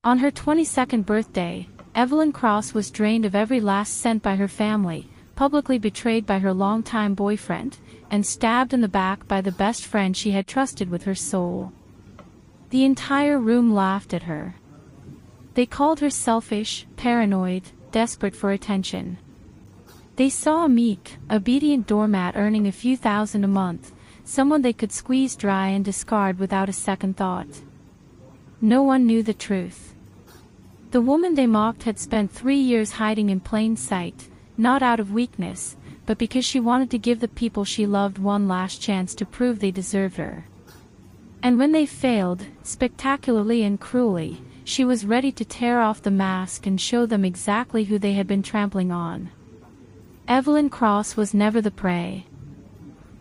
On her 22nd birthday, Evelyn Cross was drained of every last cent by her family, publicly betrayed by her longtime boyfriend, and stabbed in the back by the best friend she had trusted with her soul. The entire room laughed at her. They called her selfish, paranoid, desperate for attention. They saw a meek, obedient doormat earning a few thousand a month, someone they could squeeze dry and discard without a second thought. No one knew the truth. The woman they mocked had spent 3 years hiding in plain sight, not out of weakness, but because she wanted to give the people she loved one last chance to prove they deserved her. And when they failed, spectacularly and cruelly, she was ready to tear off the mask and show them exactly who they had been trampling on. Evelyn Cross was never the prey.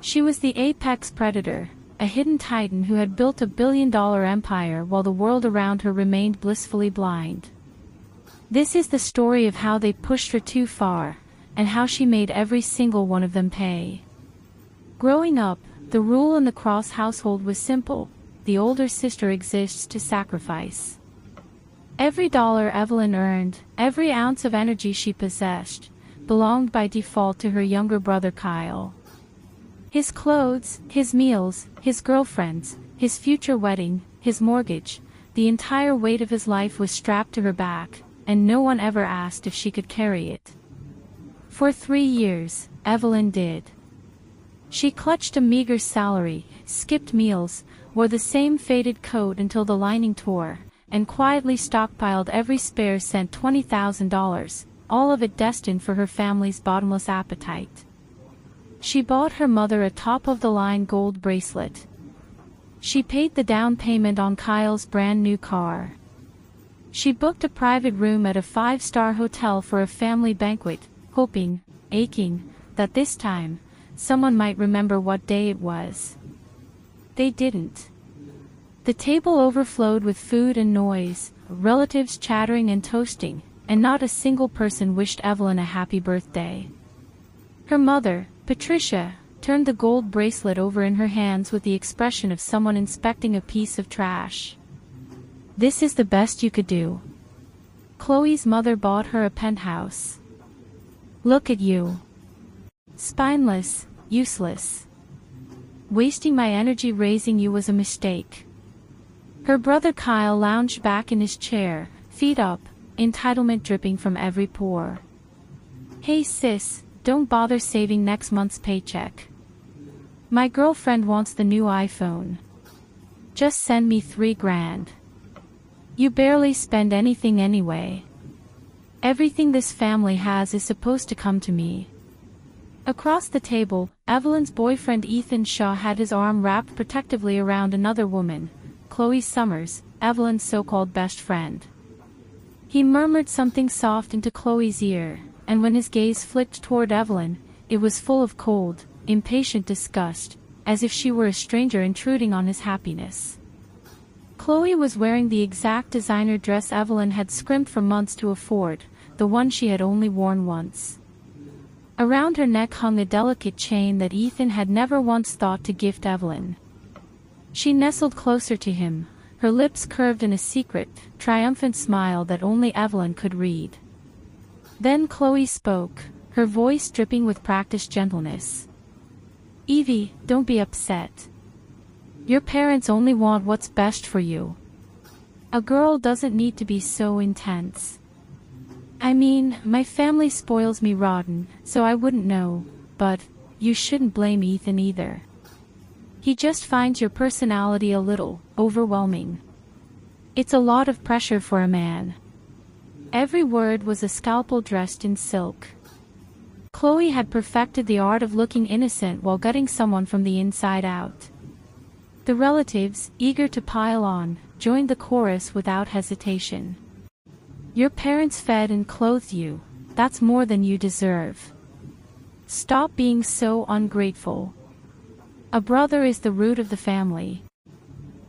She was the apex predator, a hidden titan who had built a billion-dollar empire while the world around her remained blissfully blind. This is the story of how they pushed her too far, and how she made every single one of them pay. Growing up, the rule in the Cross household was simple: the older sister exists to sacrifice. Every dollar Evelyn earned, every ounce of energy she possessed, belonged by default to her younger brother Kyle. His clothes, his meals, his girlfriends, his future wedding, his mortgage, the entire weight of his life was strapped to her back, and no one ever asked if she could carry it. For 3 years, Evelyn did. She clutched a meager salary, skipped meals, wore the same faded coat until the lining tore, and quietly stockpiled every spare cent, $20,000, all of it destined for her family's bottomless appetite. She bought her mother a top-of-the-line gold bracelet. She paid the down payment on Kyle's brand-new car. She booked a private room at a 5-star hotel for a family banquet, hoping, aching, that this time, someone might remember what day it was. They didn't. The table overflowed with food and noise, relatives chattering and toasting, and not a single person wished Evelyn a happy birthday. Her mother, Patricia, turned the gold bracelet over in her hands with the expression of someone inspecting a piece of trash. "This is the best you could do." Chloe's mother bought her a penthouse. "Look at you. Spineless, useless. Wasting my energy raising you was a mistake." Her brother Kyle lounged back in his chair, feet up, entitlement dripping from every pore. "Hey sis, don't bother saving next month's paycheck. My girlfriend wants the new iPhone. Just send me $3,000. You barely spend anything anyway. Everything this family has is supposed to come to me." Across the table, Evelyn's boyfriend Ethan Shaw had his arm wrapped protectively around another woman, Chloe Summers, Evelyn's so-called best friend. He murmured something soft into Chloe's ear, and when his gaze flicked toward Evelyn, it was full of cold, impatient disgust, as if she were a stranger intruding on his happiness. Chloe was wearing the exact designer dress Evelyn had scrimped for months to afford, the one she had only worn once. Around her neck hung a delicate chain that Ethan had never once thought to gift Evelyn. She nestled closer to him, her lips curved in a secret, triumphant smile that only Evelyn could read. Then Chloe spoke, her voice dripping with practiced gentleness. "Evie, don't be upset. Your parents only want what's best for you. A girl doesn't need to be so intense. I mean, my family spoils me rotten, so I wouldn't know, but you shouldn't blame Ethan either. He just finds your personality a little overwhelming. It's a lot of pressure for a man." Every word was a scalpel dressed in silk. Chloe had perfected the art of looking innocent while gutting someone from the inside out. The relatives, eager to pile on, joined the chorus without hesitation. "Your parents fed and clothed you. That's more than you deserve. Stop being so ungrateful. A brother is the root of the family.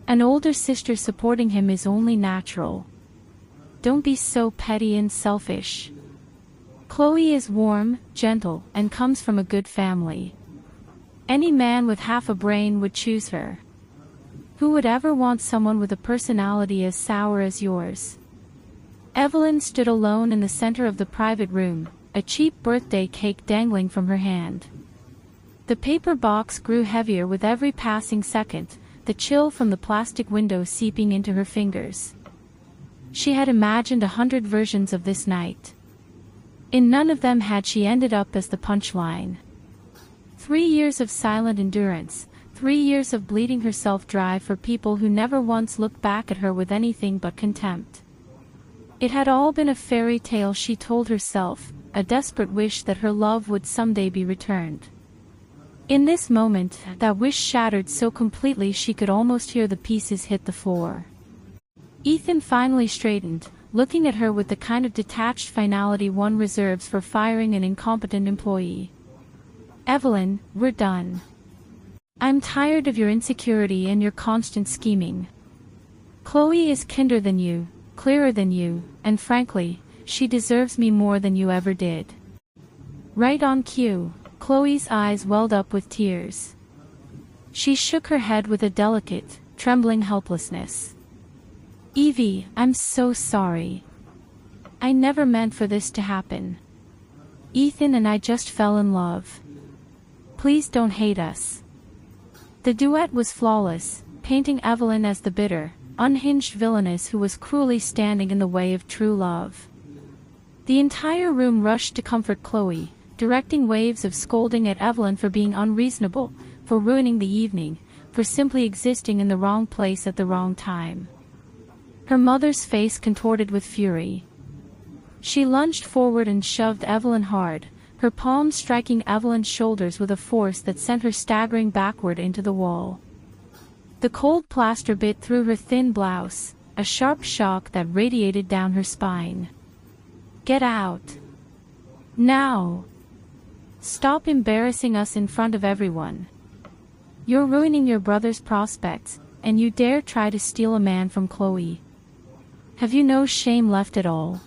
An older sister supporting him is only natural. Don't be so petty and selfish. Chloe is warm, gentle, and comes from a good family. Any man with half a brain would choose her. Who would ever want someone with a personality as sour as yours? Evelyn stood alone in the center of the private room, a cheap birthday cake dangling from her hand. The paper box grew heavier with every passing second, the chill from the plastic window seeping into her fingers. She had imagined 100 versions of this night. In none of them had she ended up as the punchline. 3 years of silent endurance, 3 years of bleeding herself dry for people who never once looked back at her with anything but contempt. It had all been a fairy tale, she told herself, a desperate wish that her love would someday be returned. In this moment, that wish shattered so completely she could almost hear the pieces hit the floor. Ethan finally straightened, looking at her with the kind of detached finality one reserves for firing an incompetent employee. "Evelyn, we're done. I'm tired of your insecurity and your constant scheming. Chloe is kinder than you, clearer than you, and frankly, she deserves me more than you ever did." Right on cue, Chloe's eyes welled up with tears. She shook her head with a delicate, trembling helplessness. "Evie, I'm so sorry. I never meant for this to happen. Ethan and I just fell in love. Please don't hate us." The duet was flawless, painting Evelyn as the bitter, unhinged villainess who was cruelly standing in the way of true love. The entire room rushed to comfort Chloe, directing waves of scolding at Evelyn for being unreasonable, for ruining the evening, for simply existing in the wrong place at the wrong time. Her mother's face contorted with fury. She lunged forward and shoved Evelyn hard, her palm striking Evelyn's shoulders with a force that sent her staggering backward into the wall. The cold plaster bit through her thin blouse, a sharp shock that radiated down her spine. "Get out. Now. Stop embarrassing us in front of everyone. You're ruining your brother's prospects, and you dare try to steal a man from Chloe. Have you no shame left at all?"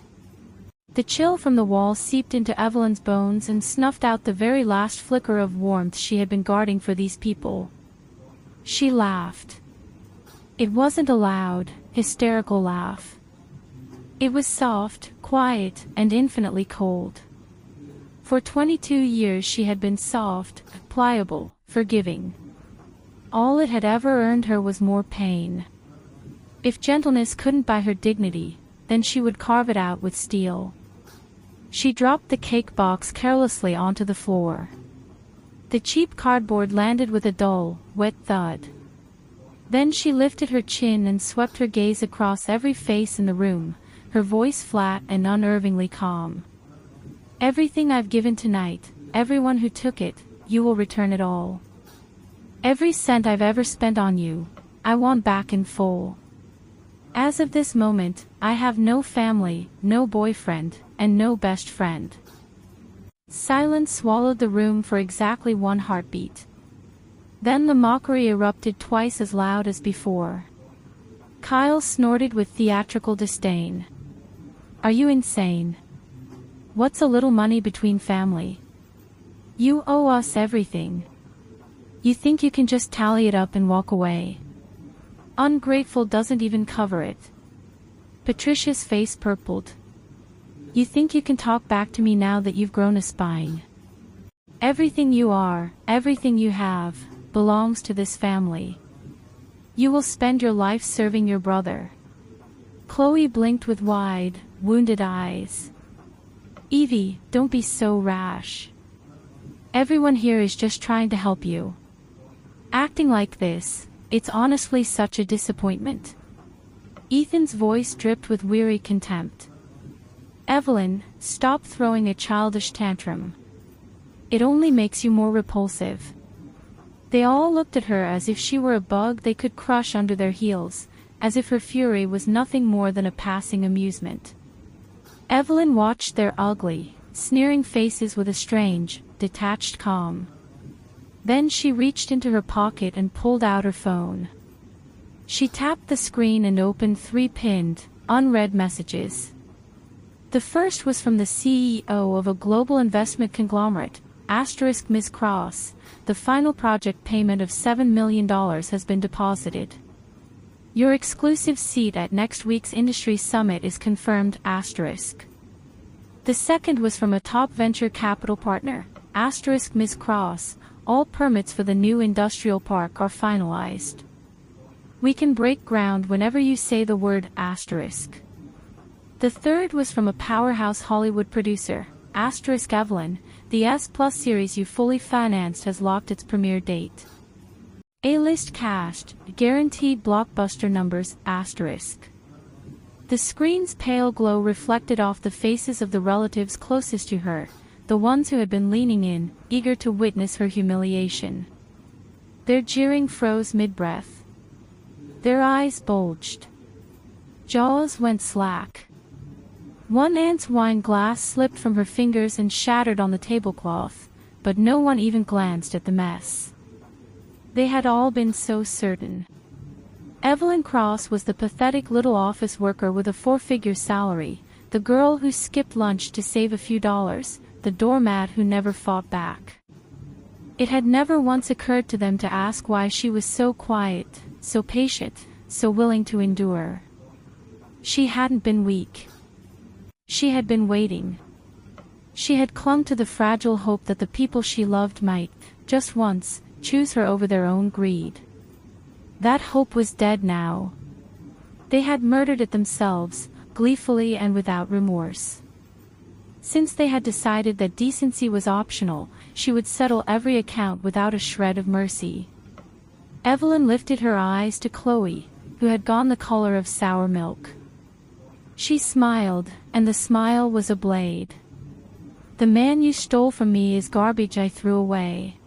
The chill from the wall seeped into Evelyn's bones and snuffed out the very last flicker of warmth she had been guarding for these people. She laughed. It wasn't a loud, hysterical laugh. It was soft, quiet, and infinitely cold. For 22 years she had been soft, pliable, forgiving. All it had ever earned her was more pain. If gentleness couldn't buy her dignity, then she would carve it out with steel. She dropped the cake box carelessly onto the floor. The cheap cardboard landed with a dull, wet thud. Then she lifted her chin and swept her gaze across every face in the room, her voice flat and unnervingly calm. "Everything I've given tonight, everyone who took it, you will return it all. Every cent I've ever spent on you, I want back in full. As of this moment, I have no family, no boyfriend, and no best friend." Silence swallowed the room for exactly one heartbeat. Then the mockery erupted twice as loud as before. Kyle snorted with theatrical disdain. "Are you insane? What's a little money between family? You owe us everything. You think you can just tally it up and walk away? Ungrateful doesn't even cover it." Patricia's face purpled. "You think you can talk back to me now that you've grown a spine? Everything you are, everything you have, belongs to this family. You will spend your life serving your brother." Chloe blinked with wide, wounded eyes. "Evie, don't be so rash. Everyone here is just trying to help you. Acting like this, it's honestly such a disappointment." Ethan's voice dripped with weary contempt. "Evelyn, stop throwing a childish tantrum. It only makes you more repulsive." They all looked at her as if she were a bug they could crush under their heels, as if her fury was nothing more than a passing amusement. Evelyn watched their ugly, sneering faces with a strange, detached calm. Then she reached into her pocket and pulled out her phone. She tapped the screen and opened 3 pinned, unread messages. The first was from the CEO of a global investment conglomerate, Ms. Cross. "The final project payment of $7 million has been deposited. Your exclusive seat at next week's industry summit is confirmed, *. The second was from a top venture capital partner, *Ms. Cross. All permits for the new industrial park are finalized. We can break ground whenever you say the word *. The third was from a powerhouse Hollywood producer, *Evelyn. The S+ series you fully financed has locked its premiere date. A-list cast, guaranteed blockbuster numbers, *. The screen's pale glow reflected off the faces of the relatives closest to her, the ones who had been leaning in, eager to witness her humiliation. Their jeering froze mid-breath. Their eyes bulged. Jaws went slack. One aunt's wine glass slipped from her fingers and shattered on the tablecloth, but no one even glanced at the mess. They had all been so certain. Evelyn Cross was the pathetic little office worker with a 4-figure salary, the girl who skipped lunch to save a few dollars, the doormat who never fought back. It had never once occurred to them to ask why she was so quiet, so patient, so willing to endure. She hadn't been weak. She had been waiting. She had clung to the fragile hope that the people she loved might, just once, choose her over their own greed. That hope was dead now. They had murdered it themselves, gleefully and without remorse. Since they had decided that decency was optional, she would settle every account without a shred of mercy. Evelyn lifted her eyes to Chloe, who had gone the color of sour milk. She smiled, and the smile was a blade. The man you stole from me is garbage I threw away.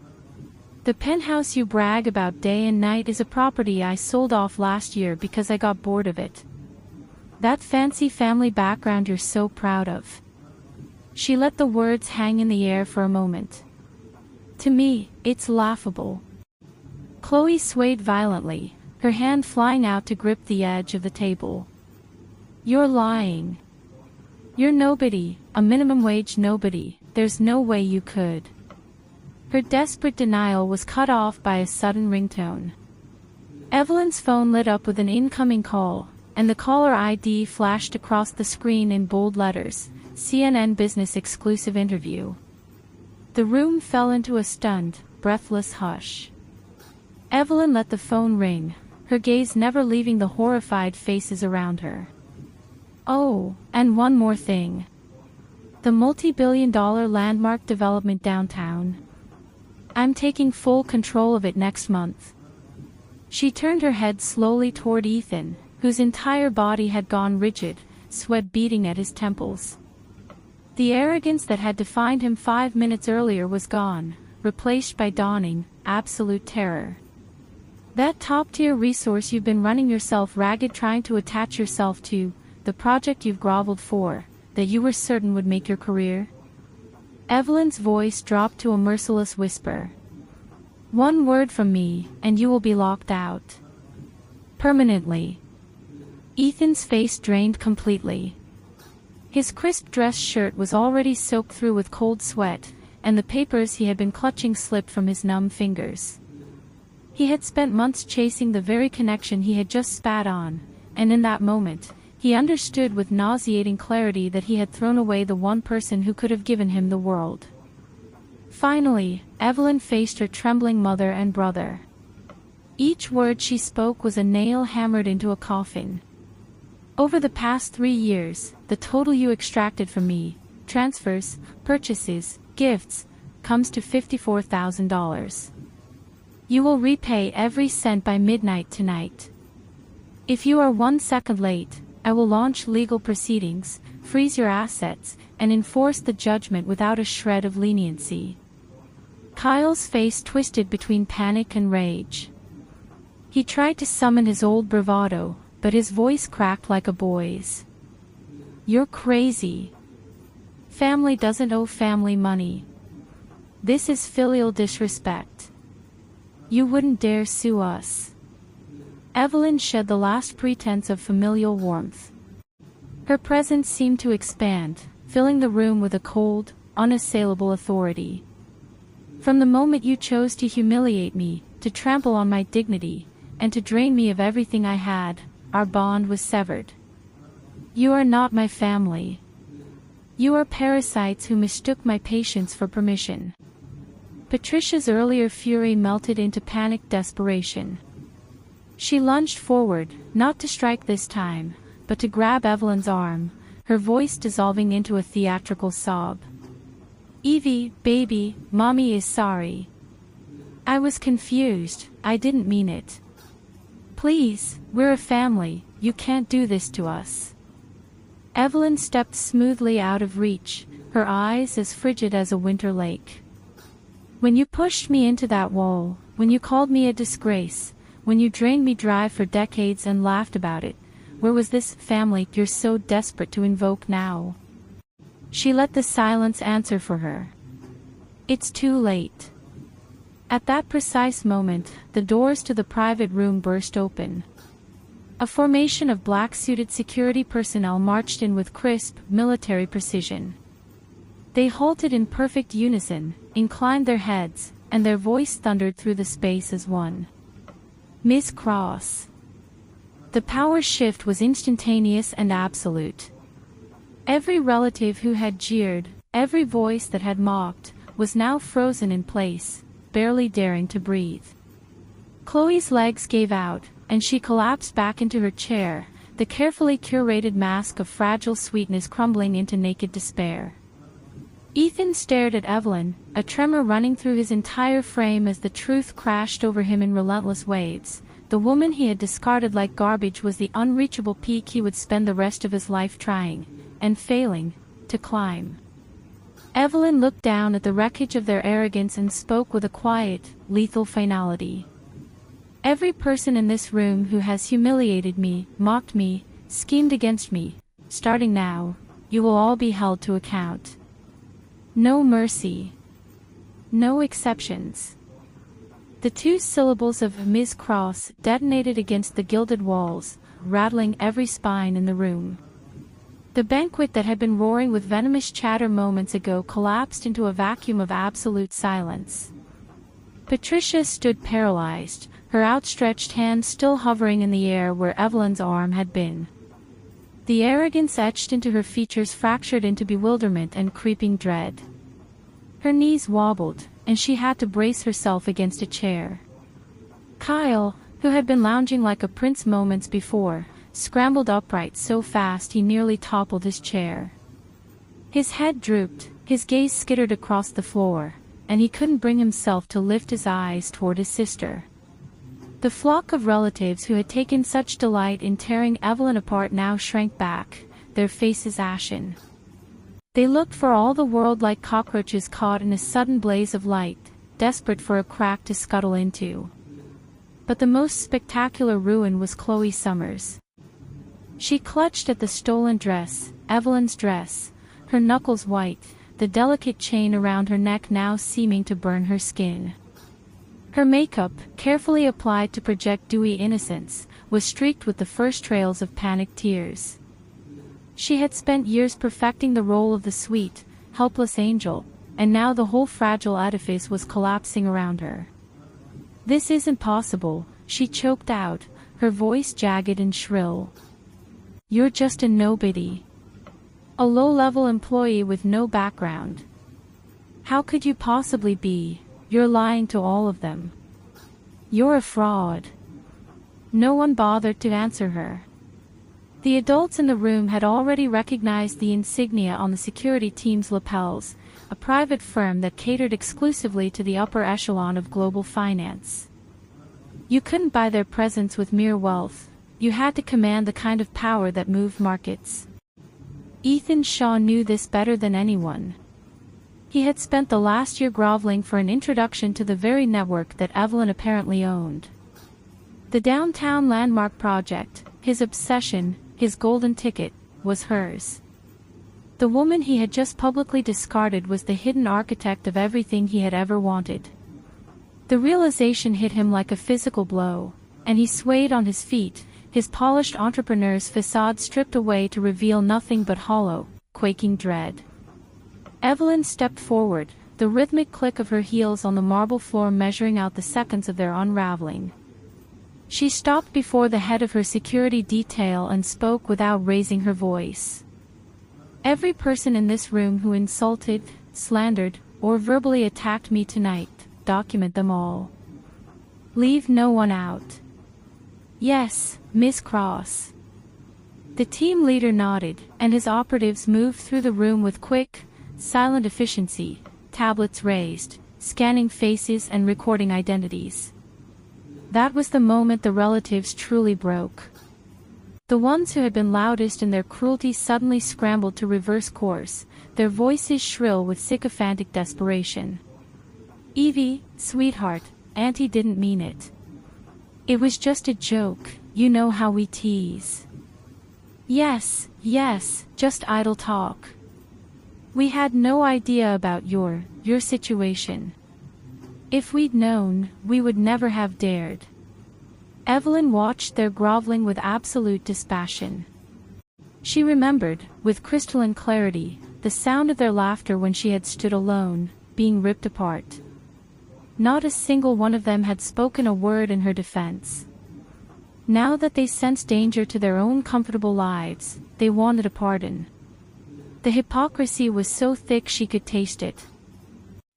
The penthouse you brag about day and night is a property I sold off last year because I got bored of it. That fancy family background you're so proud of. She let the words hang in the air for a moment. To me, it's laughable. Chloe swayed violently, her hand flying out to grip the edge of the table. You're lying. You're nobody, a minimum wage nobody, there's no way you could. Her desperate denial was cut off by a sudden ringtone. Evelyn's phone lit up with an incoming call, and the caller ID flashed across the screen in bold letters, CNN Business Exclusive Interview. The room fell into a stunned, breathless hush. Evelyn let the phone ring, her gaze never leaving the horrified faces around her. Oh, and one more thing. The multi-billion-dollar landmark development downtown. I'm taking full control of it next month. She turned her head slowly toward Ethan, whose entire body had gone rigid, sweat beading at his temples. The arrogance that had defined him 5 minutes earlier was gone, replaced by dawning, absolute terror. That top-tier resource you've been running yourself ragged trying to attach yourself to, the project you've groveled for, that you were certain would make your career? Evelyn's voice dropped to a merciless whisper. One word from me, and you will be locked out. Permanently. Ethan's face drained completely. His crisp dress shirt was already soaked through with cold sweat, and the papers he had been clutching slipped from his numb fingers. He had spent months chasing the very connection he had just spat on, and in that moment, he understood with nauseating clarity that he had thrown away the one person who could have given him the world. Finally, Evelyn faced her trembling mother and brother. Each word she spoke was a nail hammered into a coffin. Over the past 3 years, the total you extracted from me, transfers, purchases, gifts, comes to $54,000. You will repay every cent by midnight tonight. If you are 1 second late, I will launch legal proceedings, freeze your assets, and enforce the judgment without a shred of leniency. Kyle's face twisted between panic and rage. He tried to summon his old bravado, but his voice cracked like a boy's. You're crazy. Family doesn't owe family money. This is filial disrespect. You wouldn't dare sue us. Evelyn shed the last pretense of familial warmth. Her presence seemed to expand, filling the room with a cold, unassailable authority. From the moment you chose to humiliate me, to trample on my dignity, and to drain me of everything I had. Our bond was severed. You are not my family. You are parasites who mistook my patience for permission. Patricia's earlier fury melted into panicked desperation. She lunged forward, not to strike this time, but to grab Evelyn's arm, her voice dissolving into a theatrical sob. Evie, baby, Mommy is sorry. I was confused, I didn't mean it. Please, we're a family, you can't do this to us. Evelyn stepped smoothly out of reach, her eyes as frigid as a winter lake. When you pushed me into that wall, when you called me a disgrace, when you drained me dry for decades and laughed about it, where was this family you're so desperate to invoke now? She let the silence answer for her. It's too late. At that precise moment, the doors to the private room burst open. A formation of black-suited security personnel marched in with crisp, military precision. They halted in perfect unison, inclined their heads, and their voice thundered through the space as one. Miss Cross. The power shift was instantaneous and absolute. Every relative who had jeered, every voice that had mocked, was now frozen in place, barely daring to breathe. Chloe's legs gave out, and she collapsed back into her chair, the carefully curated mask of fragile sweetness crumbling into naked despair. Ethan stared at Evelyn, a tremor running through his entire frame as the truth crashed over him in relentless waves. The woman he had discarded like garbage was the unreachable peak he would spend the rest of his life trying, and failing, to climb. Evelyn looked down at the wreckage of their arrogance and spoke with a quiet, lethal finality. Every person in this room who has humiliated me, mocked me, schemed against me, starting now, you will all be held to account. No mercy. No exceptions. The two syllables of Ms. Cross detonated against the gilded walls, rattling every spine in the room. The banquet that had been roaring with venomous chatter moments ago collapsed into a vacuum of absolute silence. Patricia stood paralyzed, her outstretched hand still hovering in the air where Evelyn's arm had been. The arrogance etched into her features fractured into bewilderment and creeping dread. Her knees wobbled, and she had to brace herself against a chair. Kyle, who had been lounging like a prince moments before, scrambled upright so fast he nearly toppled his chair. His head drooped, his gaze skittered across the floor, and he couldn't bring himself to lift his eyes toward his sister. The flock of relatives who had taken such delight in tearing Evelyn apart now shrank back, their faces ashen. They looked for all the world like cockroaches caught in a sudden blaze of light, desperate for a crack to scuttle into. But the most spectacular ruin was Chloe Summers. She clutched at the stolen dress, Evelyn's dress, her knuckles white, the delicate chain around her neck now seeming to burn her skin. Her makeup, carefully applied to project dewy innocence, was streaked with the first trails of panicked tears. She had spent years perfecting the role of the sweet, helpless angel, and now the whole fragile edifice was collapsing around her. This isn't possible, she choked out, her voice jagged and shrill. You're just a nobody. A low-level employee with no background. How could you possibly be? You're lying to all of them. You're a fraud. No one bothered to answer her. The adults in the room had already recognized the insignia on the security team's lapels, a private firm that catered exclusively to the upper echelon of global finance. You couldn't buy their presence with mere wealth, you had to command the kind of power that moved markets. Ethan Shaw knew this better than anyone. He had spent the last year groveling for an introduction to the very network that Evelyn apparently owned. The downtown landmark project, his obsession, his golden ticket, was hers. The woman he had just publicly discarded was the hidden architect of everything he had ever wanted. The realization hit him like a physical blow, and he swayed on his feet, his polished entrepreneur's facade stripped away to reveal nothing but hollow, quaking dread. Evelyn stepped forward, the rhythmic click of her heels on the marble floor measuring out the seconds of their unraveling. She stopped before the head of her security detail and spoke without raising her voice. "Every person in this room who insulted, slandered, or verbally attacked me tonight, document them all. Leave no one out." "Yes, Miss Cross." The team leader nodded, and his operatives moved through the room with quick, silent efficiency, tablets raised, scanning faces and recording identities. That was the moment the relatives truly broke. The ones who had been loudest in their cruelty suddenly scrambled to reverse course, their voices shrill with sycophantic desperation. "Evie, sweetheart, Auntie didn't mean it. It was just a joke, you know how we tease." Yes, just idle talk. We had no idea about your situation. If we'd known, we would never have dared." Evelyn watched their groveling with absolute dispassion. She remembered, with crystalline clarity, the sound of their laughter when she had stood alone, being ripped apart. Not a single one of them had spoken a word in her defense. Now that they sensed danger to their own comfortable lives, they wanted a pardon. The hypocrisy was so thick she could taste it.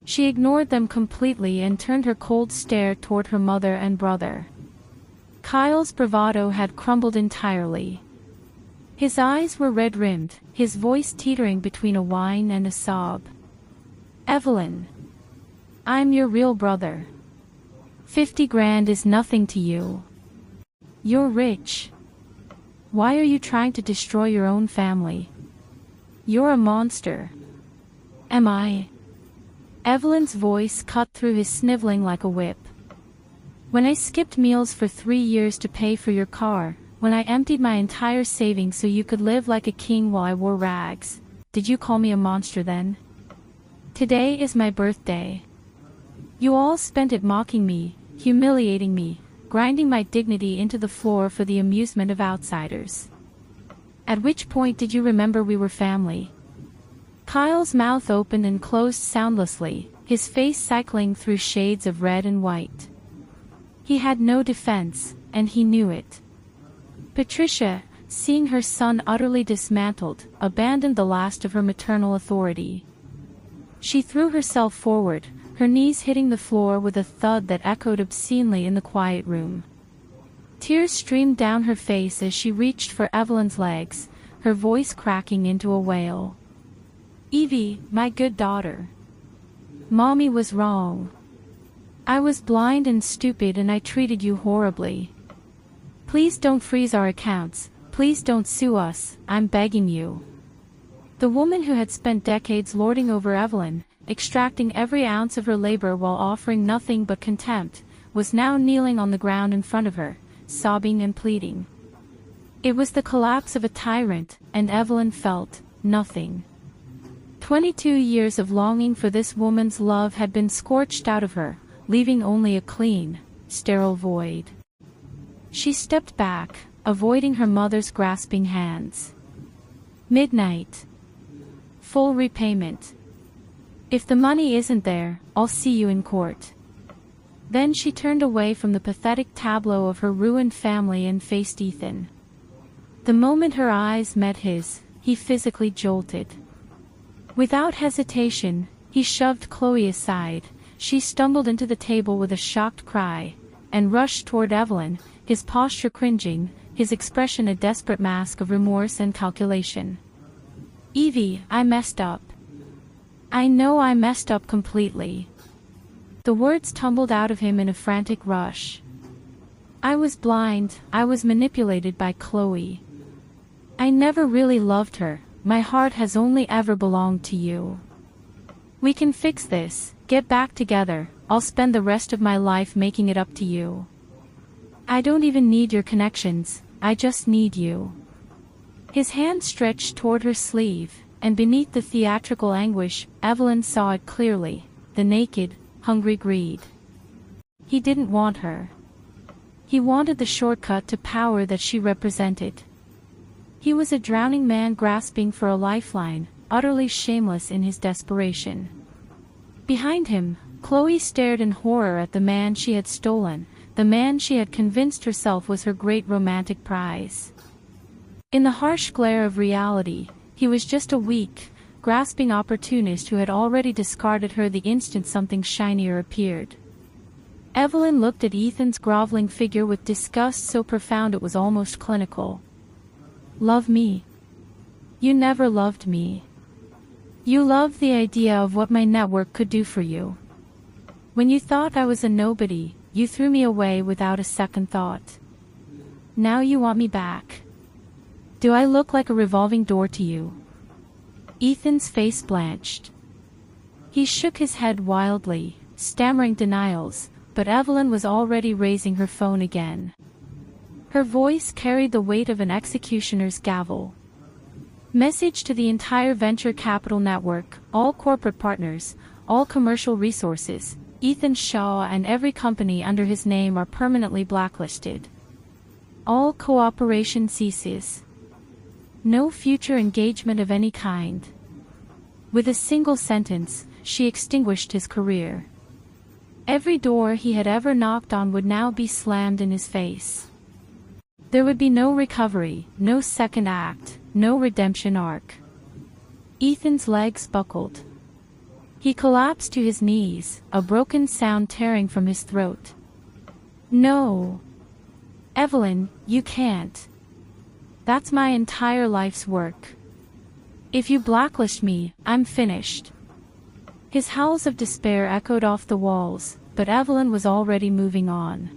She ignored them completely and turned her cold stare toward her mother and brother. Kyle's bravado had crumbled entirely. His eyes were red-rimmed, his voice teetering between a whine and a sob. "Evelyn, I'm your real brother. 50 grand is nothing to you. You're rich. Why are you trying to destroy your own family? You're a monster." "Am I?" Evelyn's voice cut through his sniveling like a whip. "When I skipped meals for 3 years to pay for your car, when I emptied my entire savings so you could live like a king while I wore rags, did you call me a monster then? Today is my birthday. You all spent it mocking me, humiliating me, grinding my dignity into the floor for the amusement of outsiders. At which point did you remember we were family?" Kyle's mouth opened and closed soundlessly, his face cycling through shades of red and white. He had no defense, and he knew it. Patricia, seeing her son utterly dismantled, abandoned the last of her maternal authority. She threw herself forward, her knees hitting the floor with a thud that echoed obscenely in the quiet room. Tears streamed down her face as she reached for Evelyn's legs, her voice cracking into a wail. "Evie, my good daughter. Mommy was wrong. I was blind and stupid and I treated you horribly. Please don't freeze our accounts, please don't sue us, I'm begging you." The woman who had spent decades lording over Evelyn, extracting every ounce of her labor while offering nothing but contempt, was now kneeling on the ground in front of her, sobbing and pleading. It was the collapse of a tyrant, and Evelyn felt nothing. 22 years of longing for this woman's love had been scorched out of her, leaving only a clean, sterile void. She stepped back, avoiding her mother's grasping hands. "Midnight. Full repayment. If the money isn't there, I'll see you in court." Then she turned away from the pathetic tableau of her ruined family and faced Ethan. The moment her eyes met his, he physically jolted. Without hesitation, he shoved Chloe aside. She stumbled into the table with a shocked cry, and rushed toward Evelyn, his posture cringing, his expression a desperate mask of remorse and calculation. "Evie, I messed up. I know I messed up completely." The words tumbled out of him in a frantic rush. "I was blind, I was manipulated by Chloe. I never really loved her, my heart has only ever belonged to you. We can fix this, get back together, I'll spend the rest of my life making it up to you. I don't even need your connections, I just need you." His hand stretched toward her sleeve, and beneath the theatrical anguish, Evelyn saw it clearly, the naked, hungry greed. He didn't want her. He wanted the shortcut to power that she represented. He was a drowning man grasping for a lifeline, utterly shameless in his desperation. Behind him, Chloe stared in horror at the man she had stolen, the man she had convinced herself was her great romantic prize. In the harsh glare of reality, he was just a weak, grasping opportunist who had already discarded her the instant something shinier appeared. Evelyn looked at Ethan's groveling figure with disgust so profound it was almost clinical. "Love me? You never loved me. You loved the idea of what my network could do for you. When you thought I was a nobody, you threw me away without a second thought. Now you want me back. Do I look like a revolving door to you?" Ethan's face blanched. He shook his head wildly, stammering denials, but Evelyn was already raising her phone again. Her voice carried the weight of an executioner's gavel. "Message to the entire venture capital network, all corporate partners, all commercial resources. Ethan Shaw and every company under his name are permanently blacklisted. All cooperation ceases. No future engagement of any kind." With a single sentence, she extinguished his career. Every door he had ever knocked on would now be slammed in his face. There would be no recovery, no second act, no redemption arc. Ethan's legs buckled. He collapsed to his knees, a broken sound tearing from his throat. "No. Evelyn, you can't. That's my entire life's work. If you blacklist me, I'm finished." His howls of despair echoed off the walls, but Evelyn was already moving on.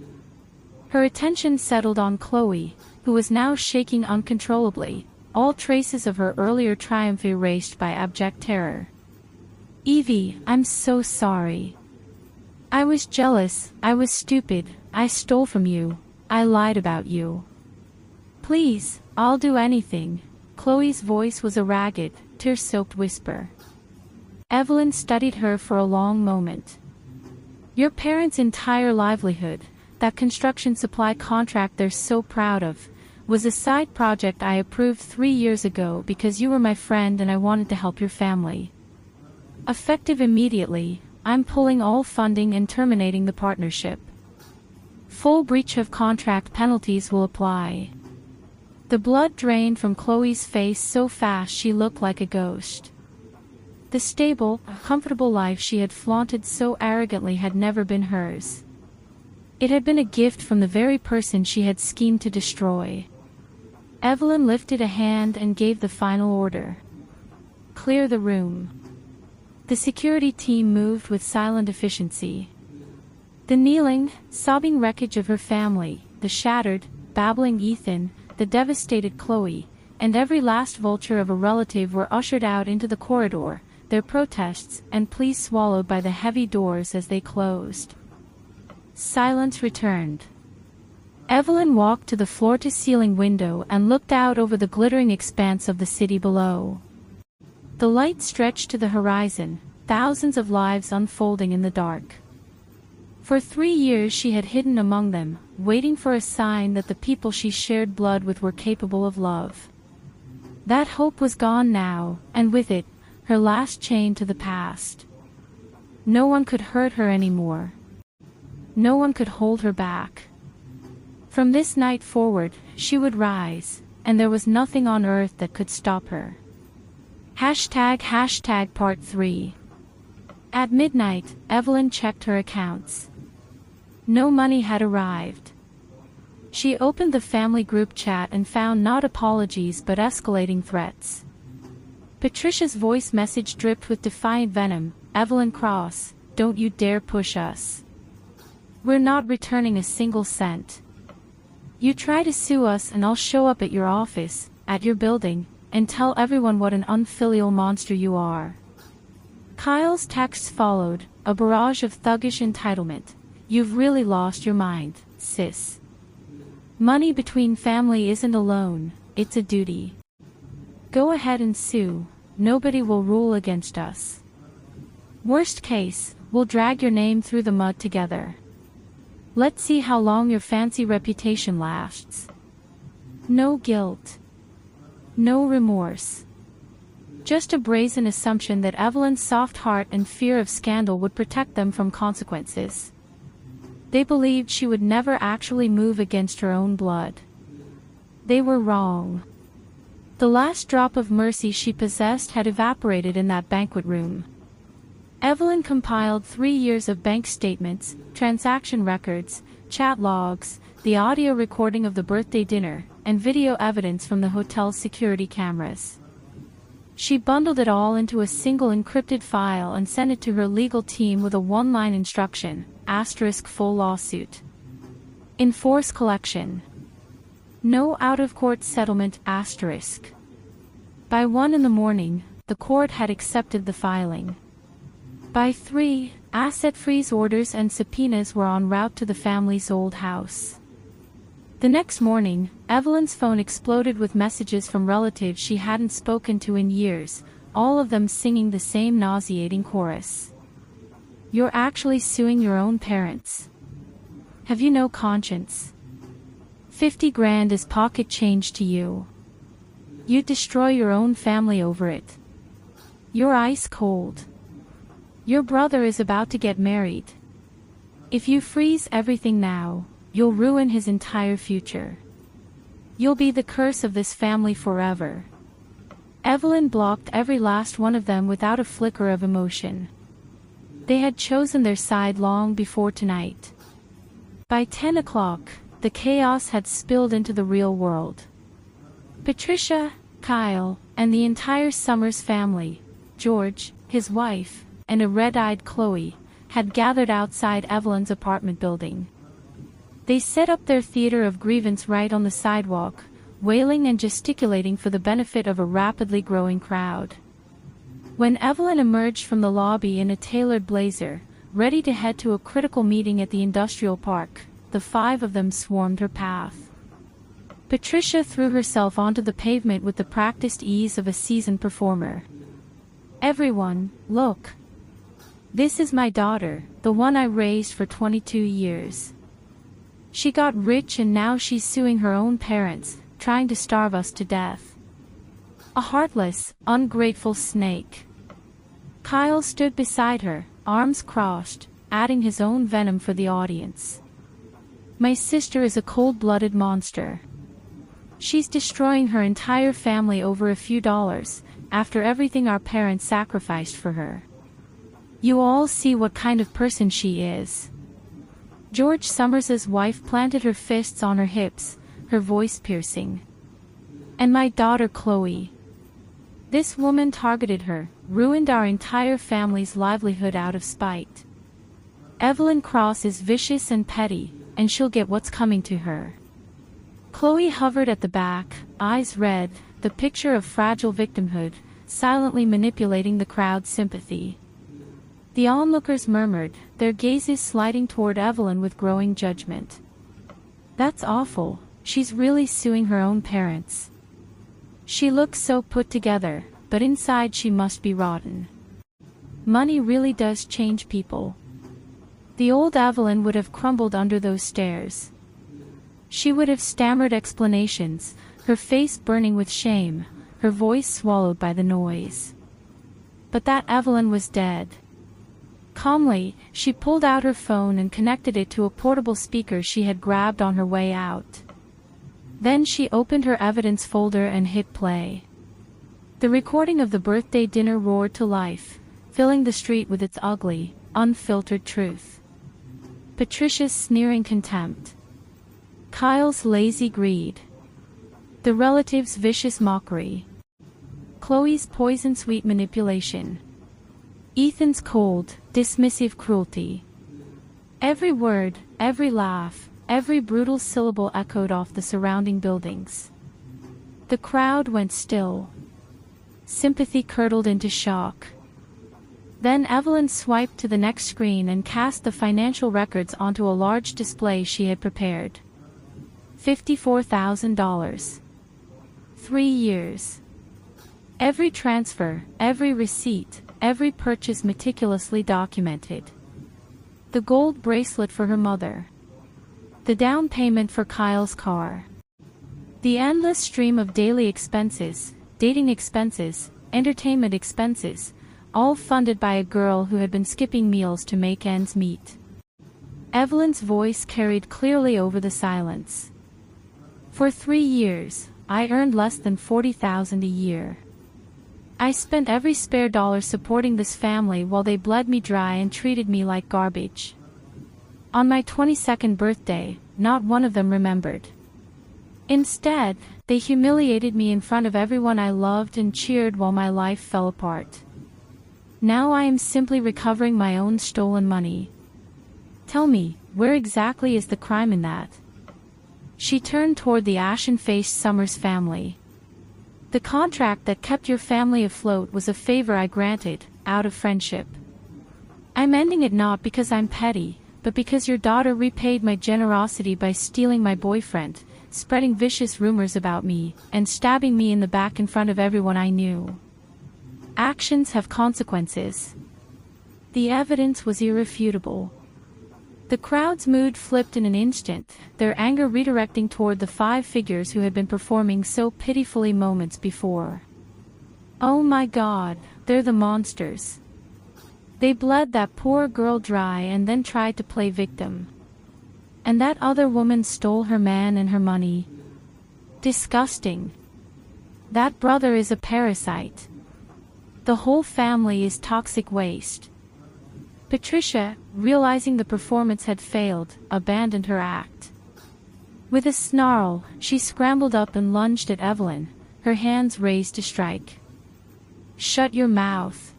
Her attention settled on Chloe, who was now shaking uncontrollably, all traces of her earlier triumph erased by abject terror. "Evie, I'm so sorry. I was jealous, I was stupid, I stole from you, I lied about you. Please, I'll do anything." Chloe's voice was a ragged, tear-soaked whisper. Evelyn studied her for a long moment. "Your parents' entire livelihood, that construction supply contract they're so proud of, was a side project I approved 3 years ago because you were my friend and I wanted to help your family. Effective immediately, I'm pulling all funding and terminating the partnership. Full breach of contract penalties will apply." The blood drained from Chloe's face so fast she looked like a ghost. The stable, comfortable life she had flaunted so arrogantly had never been hers. It had been a gift from the very person she had schemed to destroy. Evelyn lifted a hand and gave the final order. "Clear the room." The security team moved with silent efficiency. The kneeling, sobbing wreckage of her family, the shattered, babbling Ethan, the devastated Chloe, and every last vulture of a relative were ushered out into the corridor, their protests and pleas swallowed by the heavy doors as they closed. Silence returned. Evelyn walked to the floor-to-ceiling window and looked out over the glittering expanse of the city below. The light stretched to the horizon, thousands of lives unfolding in the dark. For 3 years she had hidden among them, waiting for a sign that the people she shared blood with were capable of love. That hope was gone now, and with it, her last chain to the past. No one could hurt her anymore. No one could hold her back. From this night forward, she would rise, and there was nothing on earth that could stop her. #Part 3. At midnight, Evelyn checked her accounts. No money had arrived. She opened the family group chat and found not apologies but escalating threats. Patricia's voice message dripped with defiant venom. "Evelyn Cross, don't you dare push us. We're not returning a single cent. You try to sue us and I'll show up at your office, at your building, and tell everyone what an unfilial monster you are." Kyle's texts followed, a barrage of thuggish entitlement. "You've really lost your mind, sis. Money between family isn't a loan, it's a duty. Go ahead and sue, nobody will rule against us. Worst case, we'll drag your name through the mud together. Let's see how long your fancy reputation lasts. No guilt. No remorse. Just a brazen assumption that Evelyn's soft heart and fear of scandal would protect them from consequences. They believed she would never actually move against her own blood. They were wrong. The last drop of mercy she possessed had evaporated in that banquet room. Evelyn compiled 3 years of bank statements, transaction records, chat logs, the audio recording of the birthday dinner, and video evidence from the hotel's security cameras. She bundled it all into a single encrypted file and sent it to her legal team with a one-line instruction, * full lawsuit. Enforce collection. No out-of-court settlement *. By 1 in the morning, the court had accepted the filing. By 3, asset freeze orders and subpoenas were en route to the family's old house. The next morning, Evelyn's phone exploded with messages from relatives she hadn't spoken to in years, all of them singing the same nauseating chorus. You're actually suing your own parents. Have you no conscience? 50 grand is pocket change to you. You'd destroy your own family over it. You're ice cold. Your brother is about to get married. If you freeze everything now, you'll ruin his entire future. You'll be the curse of this family forever. Evelyn blocked every last one of them without a flicker of emotion. They had chosen their side long before tonight. By 10 o'clock, the chaos had spilled into the real world. Patricia, Kyle, and the entire Summers family, George, his wife, and a red-eyed Chloe, had gathered outside Evelyn's apartment building. They set up their theater of grievance right on the sidewalk, wailing and gesticulating for the benefit of a rapidly growing crowd. When Evelyn emerged from the lobby in a tailored blazer, ready to head to a critical meeting at the industrial park, the 5 of them swarmed her path. Patricia threw herself onto the pavement with the practiced ease of a seasoned performer. Everyone, look. This is my daughter, the one I raised for 22 years. She got rich and now she's suing her own parents, trying to starve us to death. A heartless, ungrateful snake. Kyle stood beside her, arms crossed, adding his own venom for the audience. My sister is a cold-blooded monster. She's destroying her entire family over a few dollars, after everything our parents sacrificed for her. You all see what kind of person she is. George Summers's wife planted her fists on her hips, her voice piercing. And my daughter Chloe. This woman targeted her, ruined our entire family's livelihood out of spite. Evelyn Cross is vicious and petty, and she'll get what's coming to her. Chloe hovered at the back, eyes red, the picture of fragile victimhood, silently manipulating the crowd's sympathy. The onlookers murmured, their gazes sliding toward Evelyn with growing judgment. That's awful, she's really suing her own parents. She looks so put together, but inside she must be rotten. Money really does change people. The old Evelyn would have crumbled under those stares. She would have stammered explanations, her face burning with shame, her voice swallowed by the noise. But that Evelyn was dead. Calmly, she pulled out her phone and connected it to a portable speaker she had grabbed on her way out. Then she opened her evidence folder and hit play. The recording of the birthday dinner roared to life, filling the street with its ugly, unfiltered truth. Patricia's sneering contempt. Kyle's lazy greed. The relatives' vicious mockery. Chloe's poison-sweet manipulation. Ethan's cold, dismissive cruelty. Every word, every laugh, every brutal syllable echoed off the surrounding buildings. The crowd went still. Sympathy curdled into shock. Then Evelyn swiped to the next screen and cast the financial records onto a large display she had prepared. $54,000. 3 years. Every transfer, every receipt, every purchase meticulously documented. The gold bracelet for her mother. The down payment for Kyle's car. The endless stream of daily expenses, dating expenses, entertainment expenses, all funded by a girl who had been skipping meals to make ends meet. Evelyn's voice carried clearly over the silence. For 3 years, I earned less than $40,000 a year. I spent every spare dollar supporting this family while they bled me dry and treated me like garbage. On my 22nd birthday, not one of them remembered. Instead, they humiliated me in front of everyone I loved and cheered while my life fell apart. Now I am simply recovering my own stolen money. Tell me, where exactly is the crime in that? She turned toward the ashen-faced Summers family. The contract that kept your family afloat was a favor I granted, out of friendship. I'm ending it not because I'm petty, but because your daughter repaid my generosity by stealing my boyfriend, spreading vicious rumors about me, and stabbing me in the back in front of everyone I knew. Actions have consequences. The evidence was irrefutable. The crowd's mood flipped in an instant, their anger redirecting toward the 5 figures who had been performing so pitifully moments before. Oh my God, they're the monsters. They bled that poor girl dry and then tried to play victim. And that other woman stole her man and her money. Disgusting. That brother is a parasite. The whole family is toxic waste. Patricia, realizing the performance had failed, abandoned her act. With a snarl, she scrambled up and lunged at Evelyn, her hands raised to strike. Shut your mouth.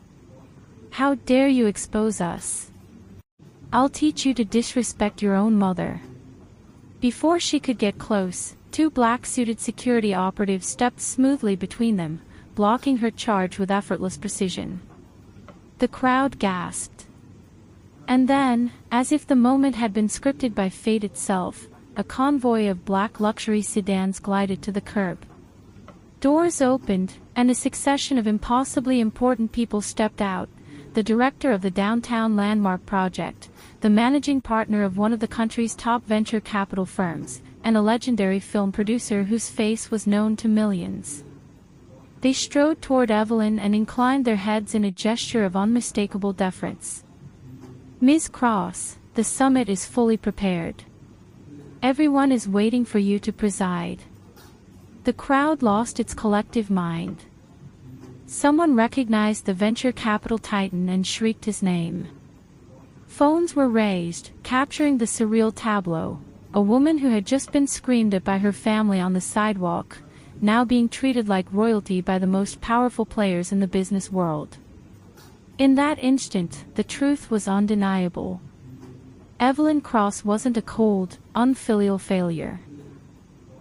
How dare you expose us? I'll teach you to disrespect your own mother. Before she could get close, 2 black-suited security operatives stepped smoothly between them, blocking her charge with effortless precision. The crowd gasped. And then, as if the moment had been scripted by fate itself, a convoy of black luxury sedans glided to the curb. Doors opened, and a succession of impossibly important people stepped out: the director of the Downtown Landmark Project, the managing partner of one of the country's top venture capital firms, and a legendary film producer whose face was known to millions. They strode toward Evelyn and inclined their heads in a gesture of unmistakable deference. Ms. Cross, the summit is fully prepared. Everyone is waiting for you to preside. The crowd lost its collective mind. Someone recognized the venture capital titan and shrieked his name. Phones were raised, capturing the surreal tableau: a woman who had just been screamed at by her family on the sidewalk, now being treated like royalty by the most powerful players in the business world. In that instant, the truth was undeniable. Evelyn Cross wasn't a cold, unfilial failure.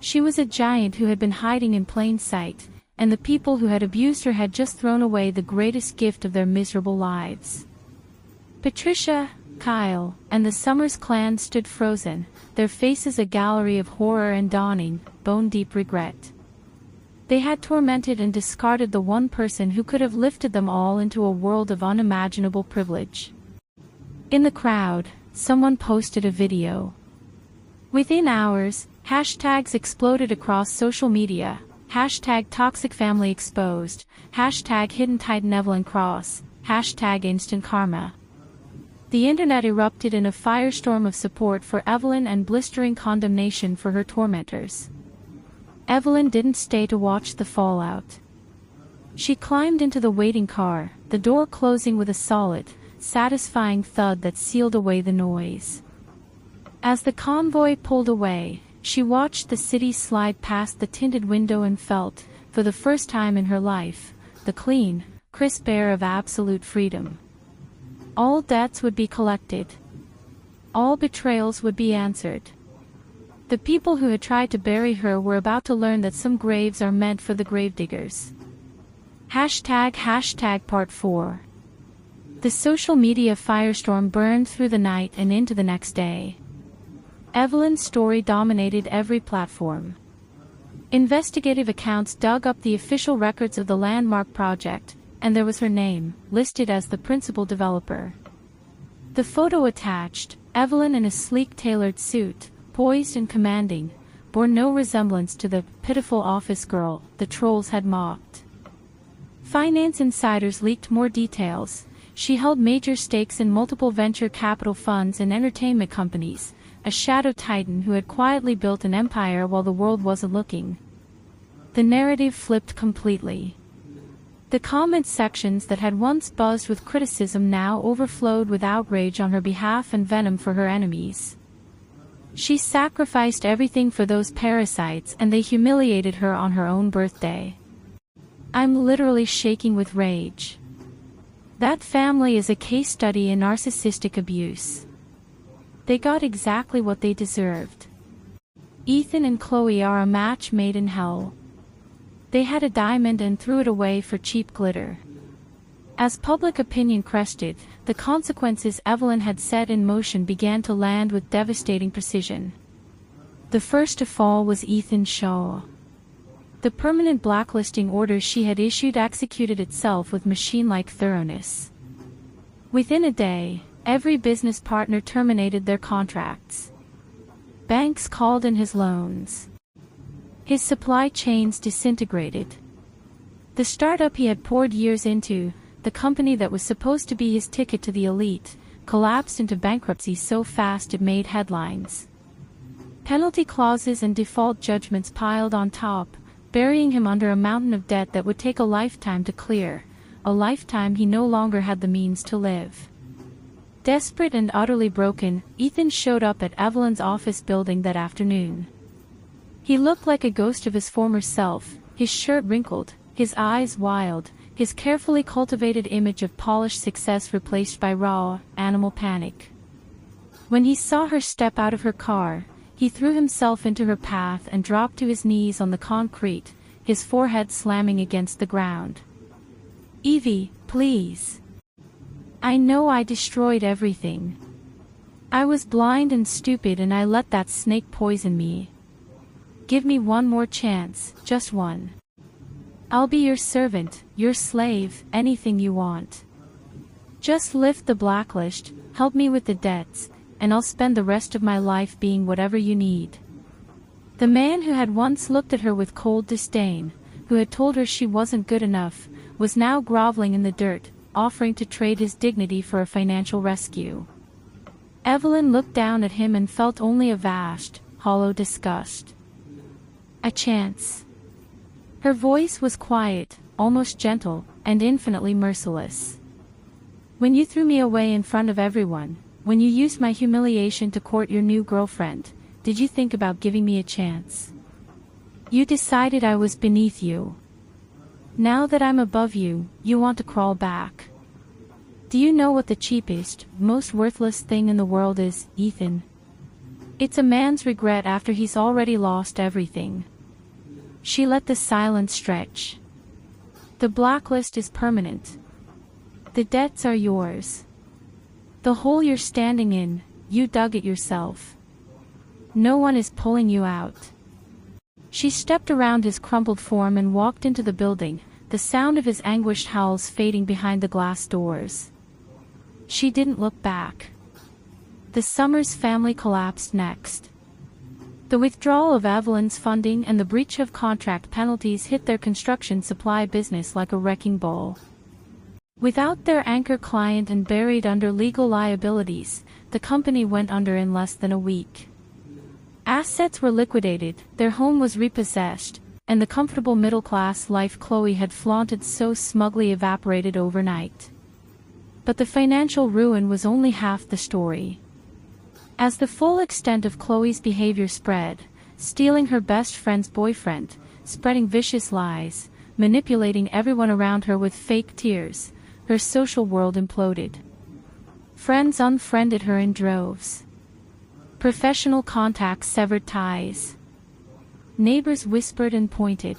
She was a giant who had been hiding in plain sight, and the people who had abused her had just thrown away the greatest gift of their miserable lives. Patricia, Kyle, and the Summers clan stood frozen, their faces a gallery of horror and dawning, bone-deep regret. They had tormented and discarded the one person who could have lifted them all into a world of unimaginable privilege. In the crowd, someone posted a video. Within hours, hashtags exploded across social media: #ToxicFamilyExposed, #HiddenTitan Evelyn Cross, #Instant Karma. The internet erupted in a firestorm of support for Evelyn and blistering condemnation for her tormentors. Evelyn didn't stay to watch the fallout. She climbed into the waiting car, the door closing with a solid, satisfying thud that sealed away the noise. As the convoy pulled away, she watched the city slide past the tinted window and felt, for the first time in her life, the clean, crisp air of absolute freedom. All debts would be collected. All betrayals would be answered. The people who had tried to bury her were about to learn that some graves are meant for the gravediggers. #Part 4. The social media firestorm burned through the night and into the next day. Evelyn's story dominated every platform. Investigative accounts dug up the official records of the Landmark Project, and there was her name, listed as the principal developer. The photo attached, Evelyn in a sleek tailored suit, poised and commanding, bore no resemblance to the pitiful office girl the trolls had mocked. Finance insiders leaked more details, She held major stakes in multiple venture capital funds and entertainment companies, a shadow titan who had quietly built an empire while the world wasn't looking. The narrative flipped completely. The comment sections that had once buzzed with criticism now overflowed with outrage on her behalf and venom for her enemies. She sacrificed everything for those parasites and they humiliated her on her own birthday. I'm literally shaking with rage. That family is a case study in narcissistic abuse. They got exactly what they deserved. Ethan and Chloe are a match made in hell. They had a diamond and threw it away for cheap glitter. As public opinion crested, the consequences Evelyn had set in motion began to land with devastating precision. The first to fall was Ethan Shaw. The permanent blacklisting order she had issued executed itself with machine-like thoroughness. Within a day, every business partner terminated their contracts. Banks called in his loans. His supply chains disintegrated. The startup he had poured years into, the company that was supposed to be his ticket to the elite, collapsed into bankruptcy so fast it made headlines. Penalty clauses and default judgments piled on top, burying him under a mountain of debt that would take a lifetime to clear, a lifetime he no longer had the means to live. Desperate and utterly broken, Ethan showed up at Evelyn's office building that afternoon. He looked like a ghost of his former self, his shirt wrinkled, his eyes wild, his carefully cultivated image of polished success replaced by raw, animal panic. When he saw her step out of her car, he threw himself into her path and dropped to his knees on the concrete, his forehead slamming against the ground. "Evie, please. I know I destroyed everything. I was blind and stupid and I let that snake poison me. Give me one more chance, just one. I'll be your servant, your slave, anything you want. Just lift the blacklist, help me with the debts, and I'll spend the rest of my life being whatever you need." The man who had once looked at her with cold disdain, who had told her she wasn't good enough, was now groveling in the dirt, offering to trade his dignity for a financial rescue. Evelyn looked down at him and felt only a vast, hollow disgust. "A chance." Her voice was quiet, almost gentle, and infinitely merciless. "When you threw me away in front of everyone, when you used my humiliation to court your new girlfriend, did you think about giving me a chance? You decided I was beneath you. Now that I'm above you, you want to crawl back. Do you know what the cheapest, most worthless thing in the world is, Ethan? It's a man's regret after he's already lost everything." She let the silence stretch. "The blacklist is permanent. The debts are yours. The hole you're standing in, you dug it yourself. No one is pulling you out." She stepped around his crumpled form and walked into the building, the sound of his anguished howls fading behind the glass doors. She didn't look back. The Summers family collapsed next. The withdrawal of Evelyn's funding and the breach of contract penalties hit their construction supply business like a wrecking ball. Without their anchor client and buried under legal liabilities, the company went under in less than a week. Assets were liquidated, their home was repossessed, and the comfortable middle-class life Chloe had flaunted so smugly evaporated overnight. But the financial ruin was only half the story. As the full extent of Chloe's behavior spread, stealing her best friend's boyfriend, spreading vicious lies, manipulating everyone around her with fake tears, her social world imploded. Friends unfriended her in droves. Professional contacts severed ties. Neighbors whispered and pointed.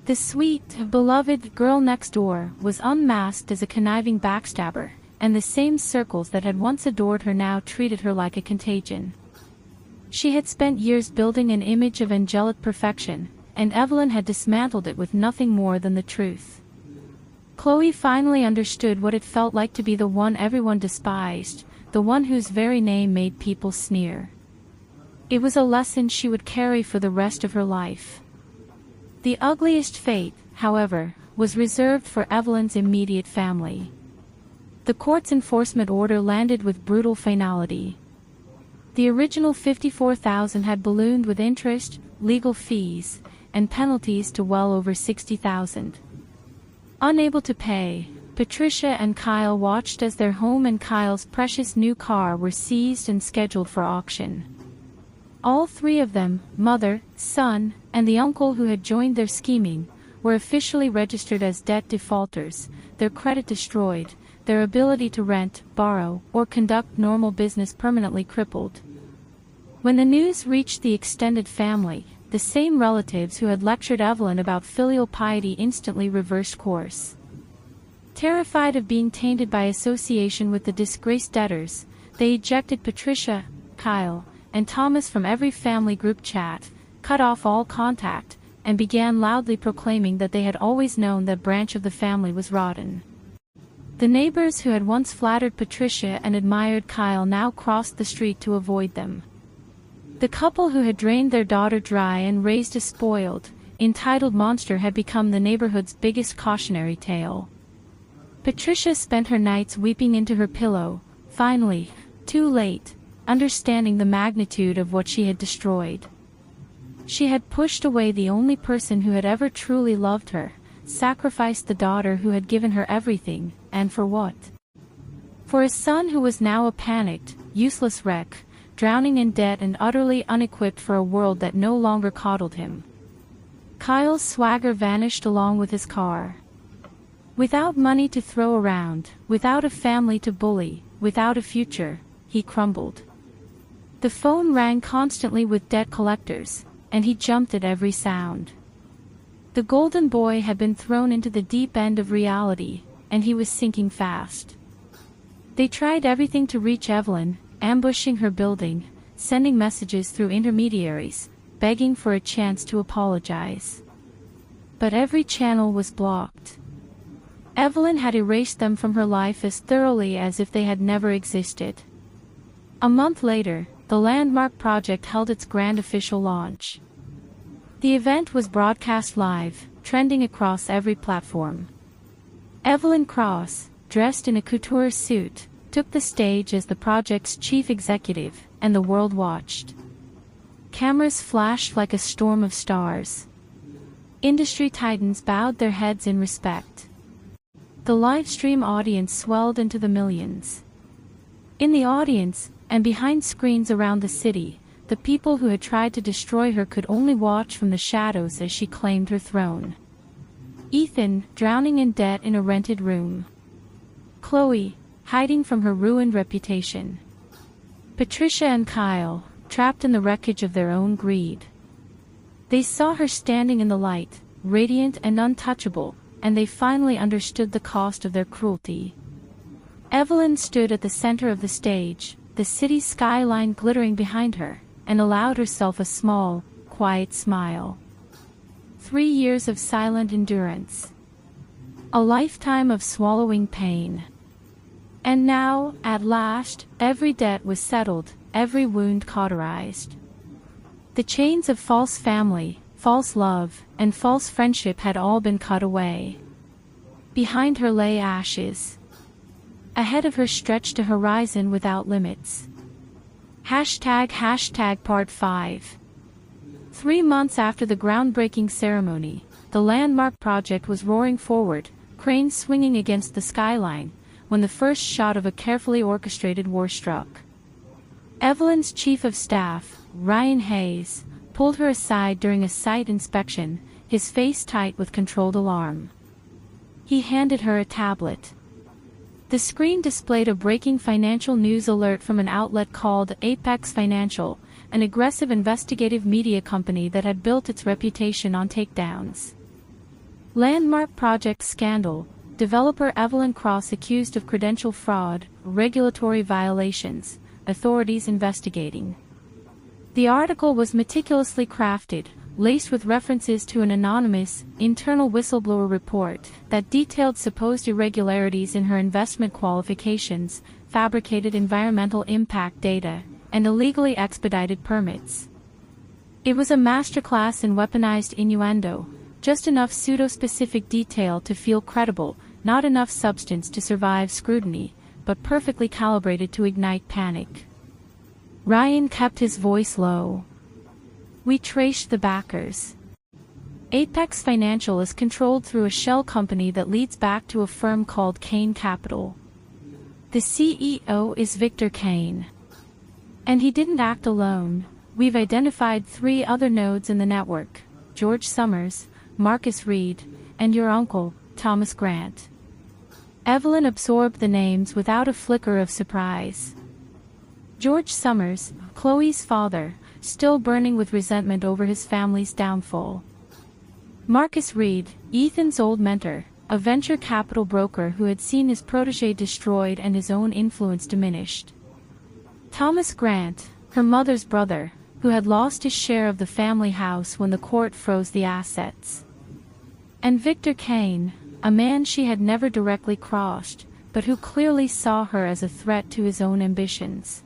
The sweet, beloved girl next door was unmasked as a conniving backstabber, and the same circles that had once adored her now treated her like a contagion. She had spent years building an image of angelic perfection, and Evelyn had dismantled it with nothing more than the truth. Chloe finally understood what it felt like to be the one everyone despised, the one whose very name made people sneer. It was a lesson she would carry for the rest of her life. The ugliest fate, however, was reserved for Evelyn's immediate family. The court's enforcement order landed with brutal finality. The original $54,000 had ballooned with interest, legal fees, and penalties to well over $60,000. Unable to pay, Patricia and Kyle watched as their home and Kyle's precious new car were seized and scheduled for auction. All three of them, mother, son, and the uncle who had joined their scheming, were officially registered as debt defaulters, their credit destroyed, their ability to rent, borrow, or conduct normal business permanently crippled. When the news reached the extended family, the same relatives who had lectured Evelyn about filial piety instantly reversed course. Terrified of being tainted by association with the disgraced debtors, they ejected Patricia, Kyle, and Thomas from every family group chat, cut off all contact, and began loudly proclaiming that they had always known that branch of the family was rotten. The neighbors who had once flattered Patricia and admired Kyle now crossed the street to avoid them. The couple who had drained their daughter dry and raised a spoiled, entitled monster had become the neighborhood's biggest cautionary tale. Patricia spent her nights weeping into her pillow, finally, too late, understanding the magnitude of what she had destroyed. She had pushed away the only person who had ever truly loved her, sacrificed the daughter who had given her everything, and for what? For a son who was now a panicked, useless wreck, drowning in debt and utterly unequipped for a world that no longer coddled him. Kyle's swagger vanished along with his car. Without money to throw around, without a family to bully, without a future, he crumbled. The phone rang constantly with debt collectors, and he jumped at every sound. The golden boy had been thrown into the deep end of reality, and he was sinking fast. They tried everything to reach Evelyn, ambushing her building, sending messages through intermediaries, begging for a chance to apologize. But every channel was blocked. Evelyn had erased them from her life as thoroughly as if they had never existed. A month later, the Landmark Project held its grand official launch. The event was broadcast live, trending across every platform. Evelyn Cross, dressed in a couture suit, took the stage as the project's chief executive, and the world watched. Cameras flashed like a storm of stars. Industry titans bowed their heads in respect. The live stream audience swelled into the millions. In the audience, and behind screens around the city, the people who had tried to destroy her could only watch from the shadows as she claimed her throne. Ethan, drowning in debt in a rented room. Chloe, hiding from her ruined reputation. Patricia and Kyle, trapped in the wreckage of their own greed. They saw her standing in the light, radiant and untouchable, and they finally understood the cost of their cruelty. Evelyn stood at the center of the stage, the city skyline glittering behind her, and allowed herself a small, quiet smile. 3 years of silent endurance. A lifetime of swallowing pain. And now, at last, every debt was settled, every wound cauterized. The chains of false family, false love, and false friendship had all been cut away. Behind her lay ashes. Ahead of her stretched a horizon without limits. ## Part 5. 3 months after the groundbreaking ceremony, the Landmark Project was roaring forward, cranes swinging against the skyline, when the first shot of a carefully orchestrated war struck. Evelyn's chief of staff, Ryan Hayes, pulled her aside during a site inspection, his face tight with controlled alarm. He handed her a tablet. The screen displayed a breaking financial news alert from an outlet called Apex Financial, an aggressive investigative media company that had built its reputation on takedowns. Landmark Project scandal, developer Evelyn Cross accused of credential fraud, regulatory violations, authorities investigating. The article was meticulously crafted, laced with references to an anonymous, internal whistleblower report that detailed supposed irregularities in her investment qualifications, fabricated environmental impact data, and illegally expedited permits. It was a masterclass in weaponized innuendo, just enough pseudo-specific detail to feel credible, not enough substance to survive scrutiny, but perfectly calibrated to ignite panic. Ryan kept his voice low. We traced the backers. Apex Financial is controlled through a shell company that leads back to a firm called Kane Capital. The CEO is Victor Kane. And he didn't act alone. We've identified 3 other nodes in the network: George Summers, Marcus Reed, and your uncle, Thomas Grant. Evelyn absorbed the names without a flicker of surprise. George Summers, Chloe's father, still burning with resentment over his family's downfall. Marcus Reed, Ethan's old mentor, a venture capital broker who had seen his protégé destroyed and his own influence diminished. Thomas Grant, her mother's brother, who had lost his share of the family house when the court froze the assets. And Victor Kane, a man she had never directly crossed, but who clearly saw her as a threat to his own ambitions.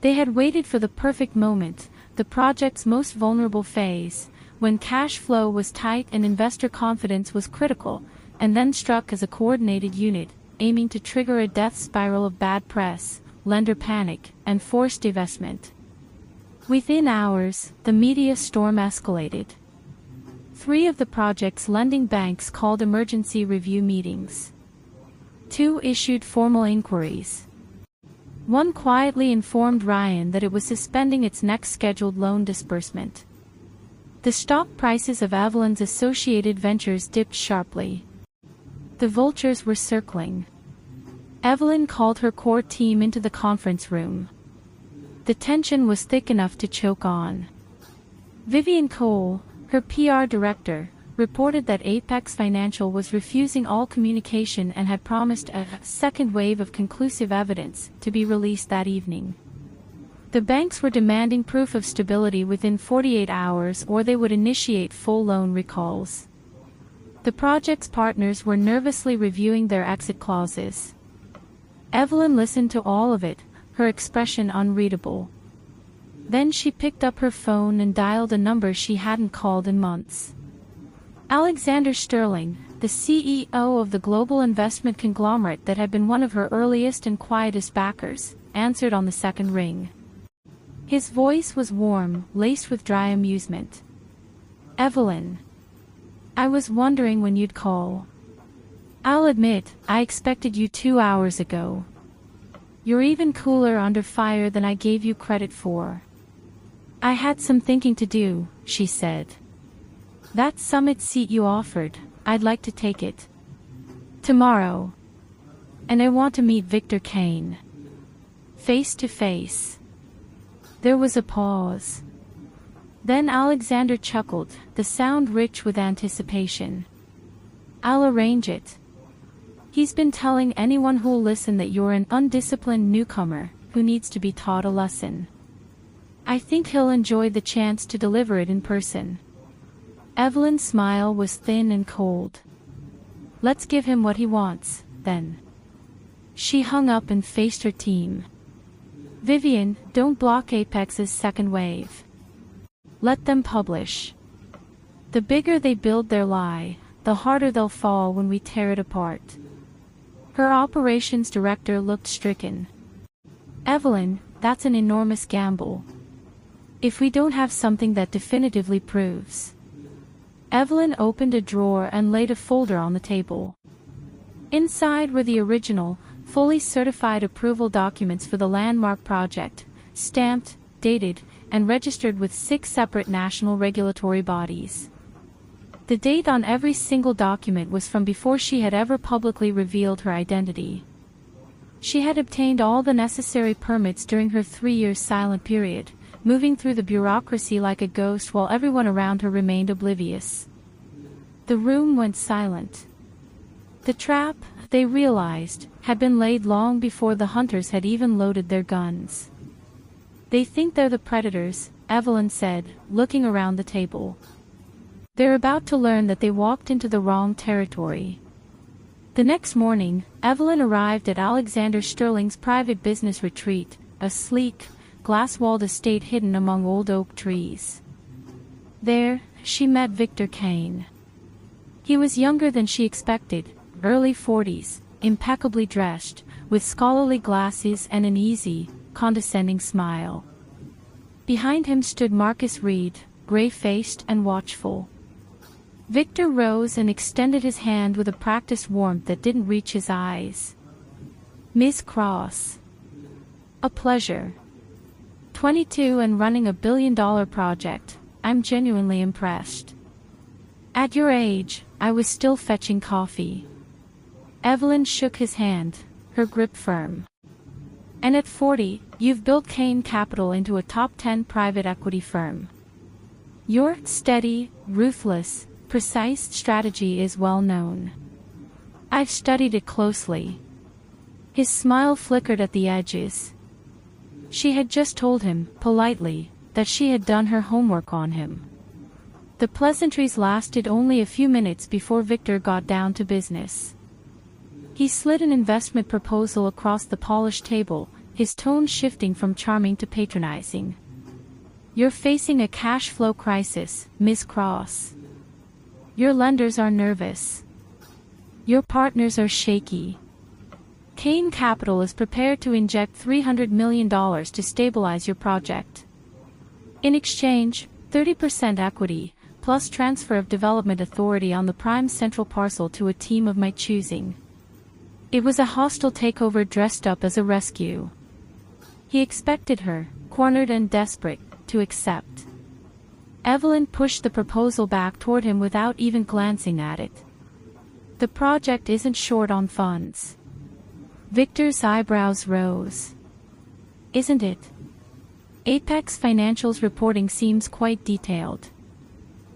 They had waited for the perfect moment, the project's most vulnerable phase, when cash flow was tight and investor confidence was critical, and then struck as a coordinated unit, aiming to trigger a death spiral of bad press, lender panic, and forced divestment. Within hours, the media storm escalated. 3 of the project's lending banks called emergency review meetings. 2 issued formal inquiries. 1 quietly informed Ryan that it was suspending its next scheduled loan disbursement. The stock prices of Evelyn's associated ventures dipped sharply. The vultures were circling. Evelyn called her core team into the conference room. The tension was thick enough to choke on. Vivian Cole, her PR director, reported that Apex Financial was refusing all communication and had promised a second wave of conclusive evidence to be released that evening. The banks were demanding proof of stability within 48 hours or they would initiate full loan recalls. The project's partners were nervously reviewing their exit clauses. Evelyn listened to all of it, her expression unreadable. Then she picked up her phone and dialed a number she hadn't called in months. Alexander Sterling, the CEO of the global investment conglomerate that had been one of her earliest and quietest backers, answered on the second ring. His voice was warm, laced with dry amusement. Evelyn. I was wondering when you'd call. I'll admit, I expected you 2 hours ago. You're even cooler under fire than I gave you credit for. I had some thinking to do, she said. That summit seat you offered, I'd like to take it. Tomorrow. And I want to meet Victor Kane. Face to face. There was a pause. Then Alexander chuckled, the sound rich with anticipation. I'll arrange it. He's been telling anyone who'll listen that you're an undisciplined newcomer who needs to be taught a lesson. I think he'll enjoy the chance to deliver it in person. Evelyn's smile was thin and cold. Let's give him what he wants, then. She hung up and faced her team. Vivian, don't block Apex's second wave. Let them publish. The bigger they build their lie, the harder they'll fall when we tear it apart. Her operations director looked stricken. Evelyn, that's an enormous gamble. If we don't have something that definitively proves. Evelyn opened a drawer and laid a folder on the table. Inside were the original, fully certified approval documents for the landmark project, stamped, dated, and registered with 6 separate national regulatory bodies. The date on every single document was from before she had ever publicly revealed her identity. She had obtained all the necessary permits during her 3-year silent period, moving through the bureaucracy like a ghost while everyone around her remained oblivious. The room went silent. The trap, they realized, had been laid long before the hunters had even loaded their guns. They think they're the predators, Evelyn said, looking around the table. They're about to learn that they walked into the wrong territory. The next morning, Evelyn arrived at Alexander Sterling's private business retreat, a sleek, glass-walled estate hidden among old oak trees. There, she met Victor Kane. He was younger than she expected, early 40s, impeccably dressed, with scholarly glasses and an easy, condescending smile. Behind him stood Marcus Reed, gray-faced and watchful. Victor rose and extended his hand with a practiced warmth that didn't reach his eyes. "Miss Cross. A pleasure. 22 and running a billion-dollar project. I'm genuinely impressed. At your age, I was still fetching coffee." Evelyn shook his hand, her grip firm. "And at 40, you've built 𝐃𝐄𝐒𝐑𝐈𝐏𝐶𝐄 Capital into a top 10 private equity firm. Your steady, ruthless, precise strategy is well known. I've studied it closely." His smile flickered at the edges. She had just told him, politely, that she had done her homework on him. The pleasantries lasted only a few minutes before Victor got down to business. He slid an investment proposal across the polished table, his tone shifting from charming to patronizing. "You're facing a cash flow crisis, Miss Cross. Your lenders are nervous. Your partners are shaky. 𝐃𝐄𝐒𝐑𝐈𝐏𝐶𝐄 Capital is prepared to inject $300 million to stabilize your project. In exchange, 30% equity, plus transfer of development authority on the prime central parcel to a team of my choosing." It was a hostile takeover dressed up as a rescue. He expected her, cornered and desperate, to accept. Evelyn pushed the proposal back toward him without even glancing at it. "The project isn't short on funds." Victor's eyebrows rose. "Isn't it? Apex Financial's reporting seems quite detailed.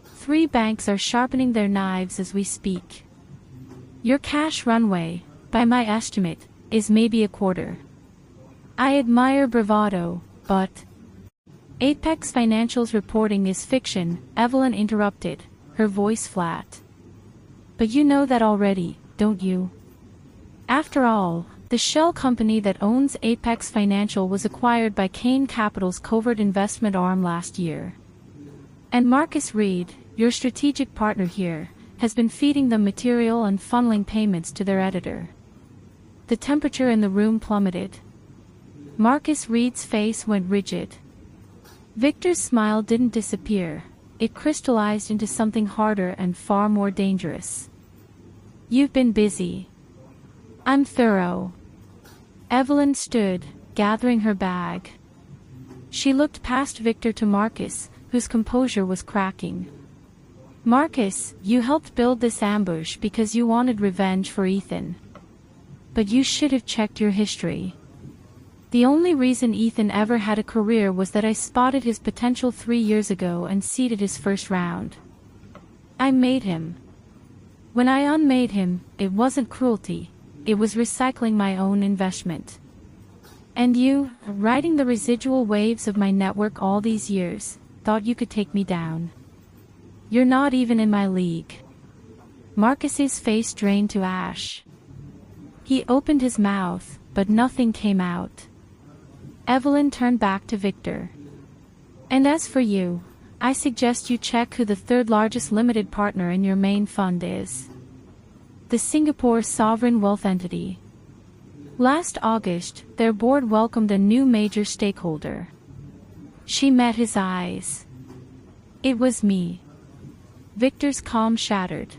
3 banks are sharpening their knives as we speak. Your cash runway, by my estimate, is maybe a quarter. I admire bravado, but—" "Apex Financial's reporting is fiction," Evelyn interrupted, her voice flat. "But you know that already, don't you? After all, the shell company that owns Apex Financial was acquired by 𝐃𝐄𝐒𝐑𝐈𝐏𝐶𝐄 Capital's covert investment arm last year. And Marcus Reed, your strategic partner here, has been feeding them material and funneling payments to their editor." The temperature in the room plummeted. Marcus Reed's face went rigid. Victor's smile didn't disappear, it crystallized into something harder and far more dangerous. "You've been busy. I'm thorough." Evelyn stood, gathering her bag. She looked past Victor to Marcus, whose composure was cracking. "Marcus, you helped build this ambush because you wanted revenge for Ethan. But you should have checked your history. The only reason Ethan ever had a career was that I spotted his potential 3 years ago and seeded his first round. I made him. When I unmade him, it wasn't cruelty, it was recycling my own investment. And you, riding the residual waves of my network all these years, thought you could take me down. You're not even in my league." Marcus's face drained to ash. He opened his mouth, but nothing came out. Evelyn turned back to Victor. "And as for you, I suggest you check who the third largest limited partner in your main fund is. The Singapore Sovereign Wealth Entity. Last August, their board welcomed a new major stakeholder." She met his eyes. "It was me." Victor's calm shattered.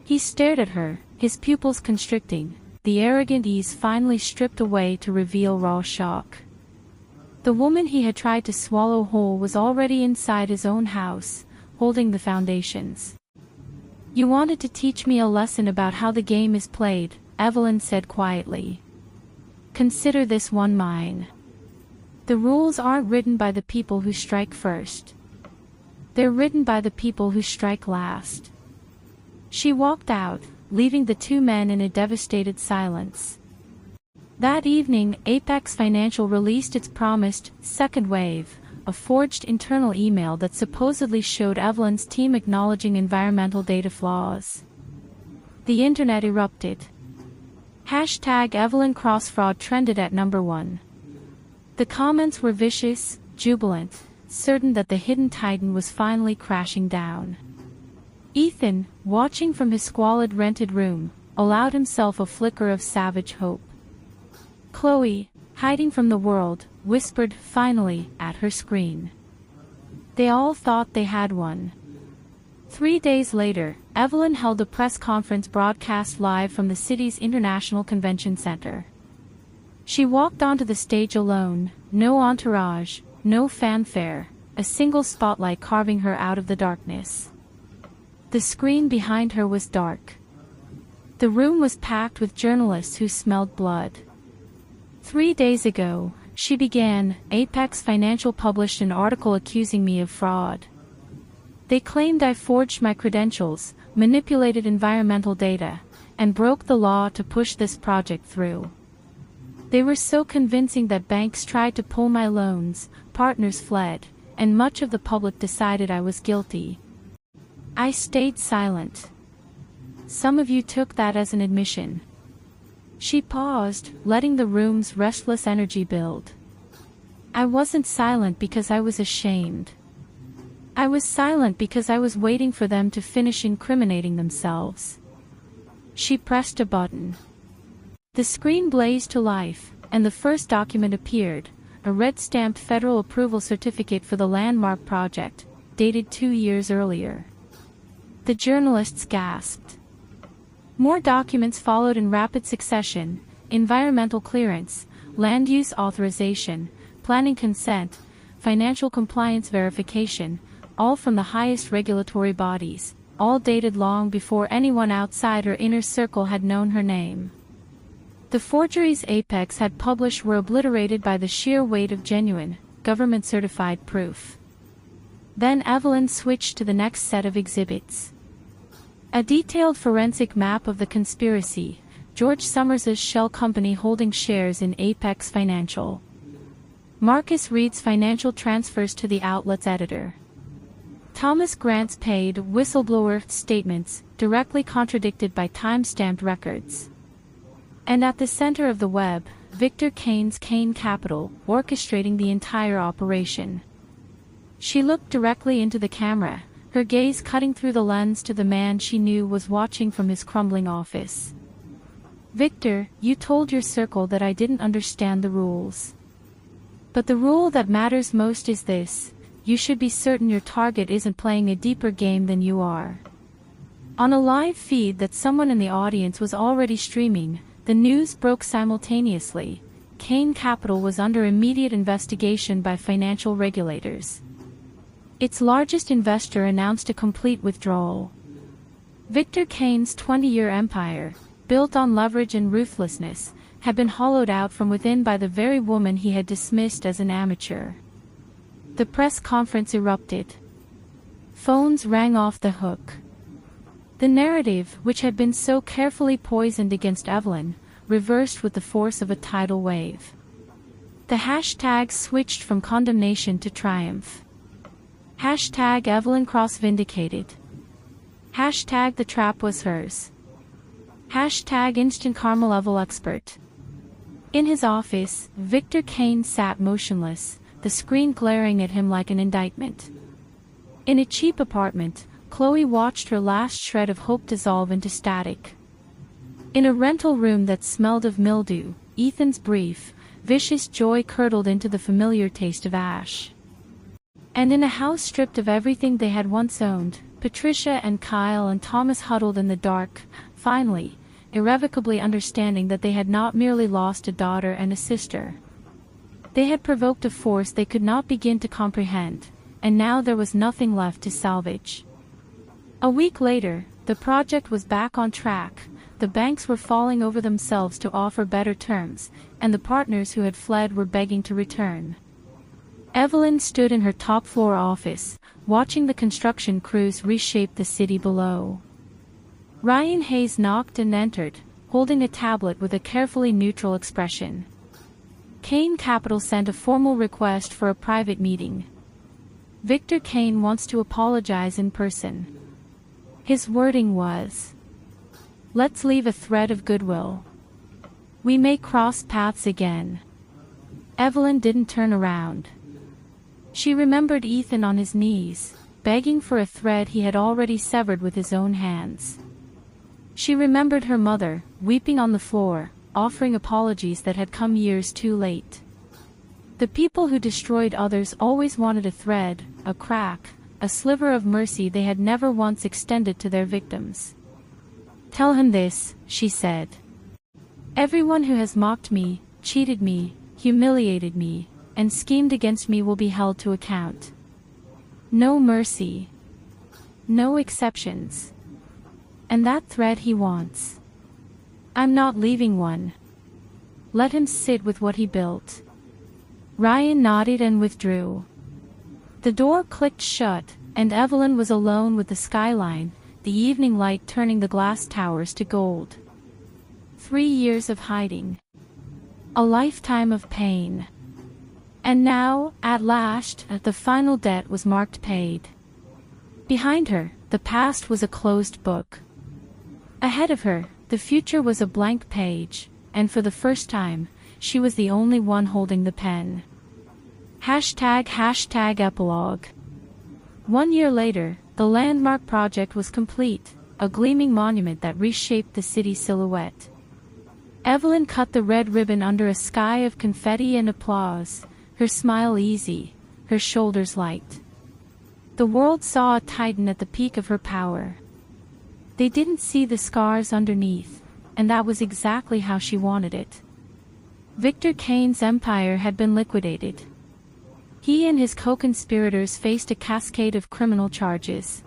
He stared at her, his pupils constricting, the arrogant ease finally stripped away to reveal raw shock. The woman he had tried to swallow whole was already inside his own house, holding the foundations. "You wanted to teach me a lesson about how the game is played," Evelyn said quietly. "Consider this one mine. The rules aren't written by the people who strike first. They're written by the people who strike last." She walked out, leaving the 2 men in a devastated silence. That evening, Apex Financial released its promised second wave, a forged internal email that supposedly showed Evelyn's team acknowledging environmental data flaws. The internet erupted. Hashtag Evelyn Cross fraud trended at #1. The comments were vicious, jubilant, certain that the hidden titan was finally crashing down. Ethan, watching from his squalid rented room, allowed himself a flicker of savage hope. Chloe, hiding from the world, whispered finally at her screen. They all thought they had one. 3 days later, Evelyn held a press conference broadcast live from the city's International Convention Center. She walked onto the stage alone, no entourage, no fanfare, a single spotlight carving her out of the darkness. The screen behind her was dark. The room was packed with journalists who smelled blood. 3 days ago, she began, Apex Financial published an article accusing me of fraud. They claimed I forged my credentials, manipulated environmental data, and broke the law to push this project through. They were so convincing that banks tried to pull my loans, partners fled, and much of the public decided I was guilty. I stayed silent. Some of you took that as an admission. She paused, letting the room's restless energy build. I wasn't silent because I was ashamed. I was silent because I was waiting for them to finish incriminating themselves. She pressed a button. The screen blazed to life, and the first document appeared, a red-stamped federal approval certificate for the landmark project, dated 2 years earlier. The journalists gasped. More documents followed in rapid succession: environmental clearance, land use authorization, planning consent, financial compliance verification, all from the highest regulatory bodies, all dated long before anyone outside her inner circle had known her name. The forgeries Apex had published were obliterated by the sheer weight of genuine, government-certified proof. Then Evelyn switched to the next set of exhibits. A detailed forensic map of the conspiracy, George Summers's shell company holding shares in Apex Financial. Marcus Reed's financial transfers to the outlet's editor. Thomas Grant's paid whistleblower statements, directly contradicted by time-stamped records. And at the center of the web, Victor Kane's Kane Capital, orchestrating the entire operation. She looked directly into the camera, her gaze cutting through the lens to the man she knew was watching from his crumbling office. Victor, you told your circle that I didn't understand the rules. But the rule that matters most is this: you should be certain your target isn't playing a deeper game than you are. On a live feed that someone in the audience was already streaming, the news broke simultaneously. Kane Capital was under immediate investigation by financial regulators. Its largest investor announced a complete withdrawal. Victor Kane's 20-year empire, built on leverage and ruthlessness, had been hollowed out from within by the very woman he had dismissed as an amateur. The press conference erupted. Phones rang off the hook. The narrative, which had been so carefully poisoned against Evelyn, reversed with the force of a tidal wave. The hashtags switched from condemnation to triumph. Hashtag Evelyn Cross vindicated. Hashtag the trap was hers. Hashtag instant karma level expert. In his office, Victor Kane sat motionless, the screen glaring at him like an indictment. In a cheap apartment, Chloe watched her last shred of hope dissolve into static. In a rental room that smelled of mildew, Ethan's brief, vicious joy curdled into the familiar taste of ash. And in a house stripped of everything they had once owned, Patricia and Kyle and Thomas huddled in the dark, finally, irrevocably understanding that they had not merely lost a daughter and a sister. They had provoked a force they could not begin to comprehend, and now there was nothing left to salvage. A week later, the project was back on track. The banks were falling over themselves to offer better terms, and the partners who had fled were begging to return. Evelyn stood in her top-floor office, watching the construction crews reshape the city below. Ryan Hayes knocked and entered, holding a tablet with a carefully neutral expression. Kane Capital sent a formal request for a private meeting. Victor Kane wants to apologize in person. His wording was, "Let's leave a thread of goodwill. We may cross paths again." Evelyn didn't turn around. She remembered Ethan on his knees, begging for a thread he had already severed with his own hands. She remembered her mother, weeping on the floor, offering apologies that had come years too late. The people who destroyed others always wanted a thread, a crack, a sliver of mercy they had never once extended to their victims. "Tell him this," she said. "Everyone who has mocked me, cheated me, humiliated me, and schemed against me will be held to account. No mercy. No exceptions. And that thread he wants. I'm not leaving one. Let him sit with what he built." Ryan nodded and withdrew. The door clicked shut, and Evelyn was alone with the skyline, the evening light turning the glass towers to gold. 3 years of hiding. A lifetime of pain. And now, at last, the final debt was marked paid. Behind her, the past was a closed book. Ahead of her, the future was a blank page, and for the first time, she was the only one holding the pen. #epilogue. 1 year later, the landmark project was complete, a gleaming monument that reshaped the city's silhouette. Evelyn cut the red ribbon under a sky of confetti and applause, her smile easy, her shoulders light. The world saw a titan at the peak of her power. They didn't see the scars underneath, and that was exactly how she wanted it. Victor Kane's empire had been liquidated. He and his co-conspirators faced a cascade of criminal charges.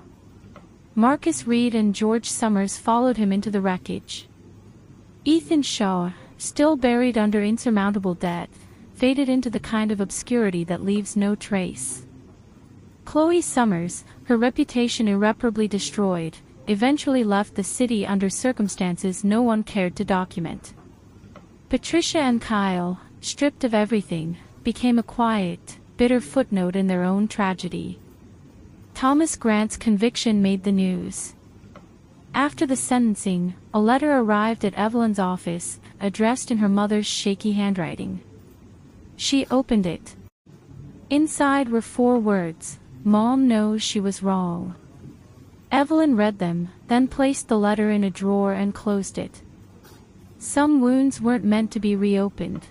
Marcus Reed and George Summers followed him into the wreckage. Ethan Shaw, still buried under insurmountable debt, faded into the kind of obscurity that leaves no trace. Chloe Summers, her reputation irreparably destroyed, eventually left the city under circumstances no one cared to document. Patricia and Kyle, stripped of everything, became a quiet, bitter footnote in their own tragedy. Thomas Grant's conviction made the news. After the sentencing, a letter arrived at Evelyn's office, addressed in her mother's shaky handwriting. She opened it. Inside were 4 words: "Mom knows she was wrong." Evelyn read them, then placed the letter in a drawer and closed it. Some wounds weren't meant to be reopened.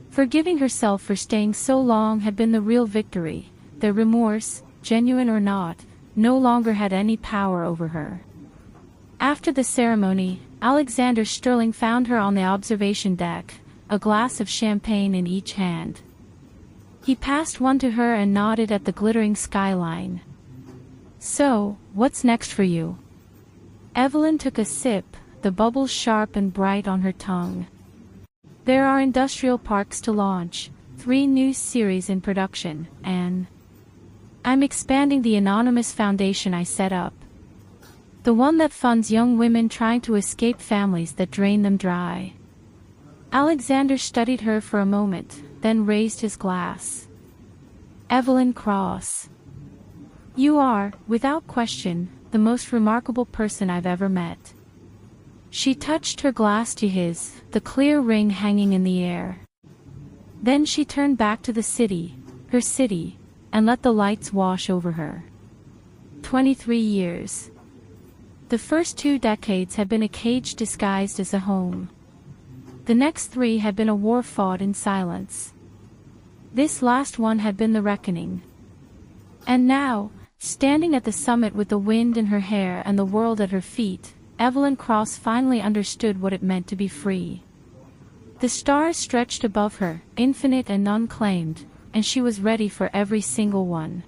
Forgiving herself for staying so long had been the real victory. The remorse, genuine or not, no longer had any power over her. After the ceremony, Alexander Sterling found her on the observation deck, a glass of champagne in each hand. He passed one to her and nodded at the glittering skyline. "So, what's next for you?" Evelyn took a sip, the bubbles sharp and bright on her tongue. "There are industrial parks to launch, 3 new series in production, and I'm expanding the anonymous foundation I set up. The one that funds young women trying to escape families that drain them dry." Alexander studied her for a moment, then raised his glass. "Evelyn Cross. You are, without question, the most remarkable person I've ever met." She touched her glass to his, the clear ring hanging in the air. Then she turned back to the city, her city, and let the lights wash over her. 23 years. The first 2 decades had been a cage disguised as a home. The next 3 had been a war fought in silence. This last one had been the reckoning. And now, standing at the summit with the wind in her hair and the world at her feet, Evelyn Cross finally understood what it meant to be free. The stars stretched above her, infinite and unclaimed, and she was ready for every single one.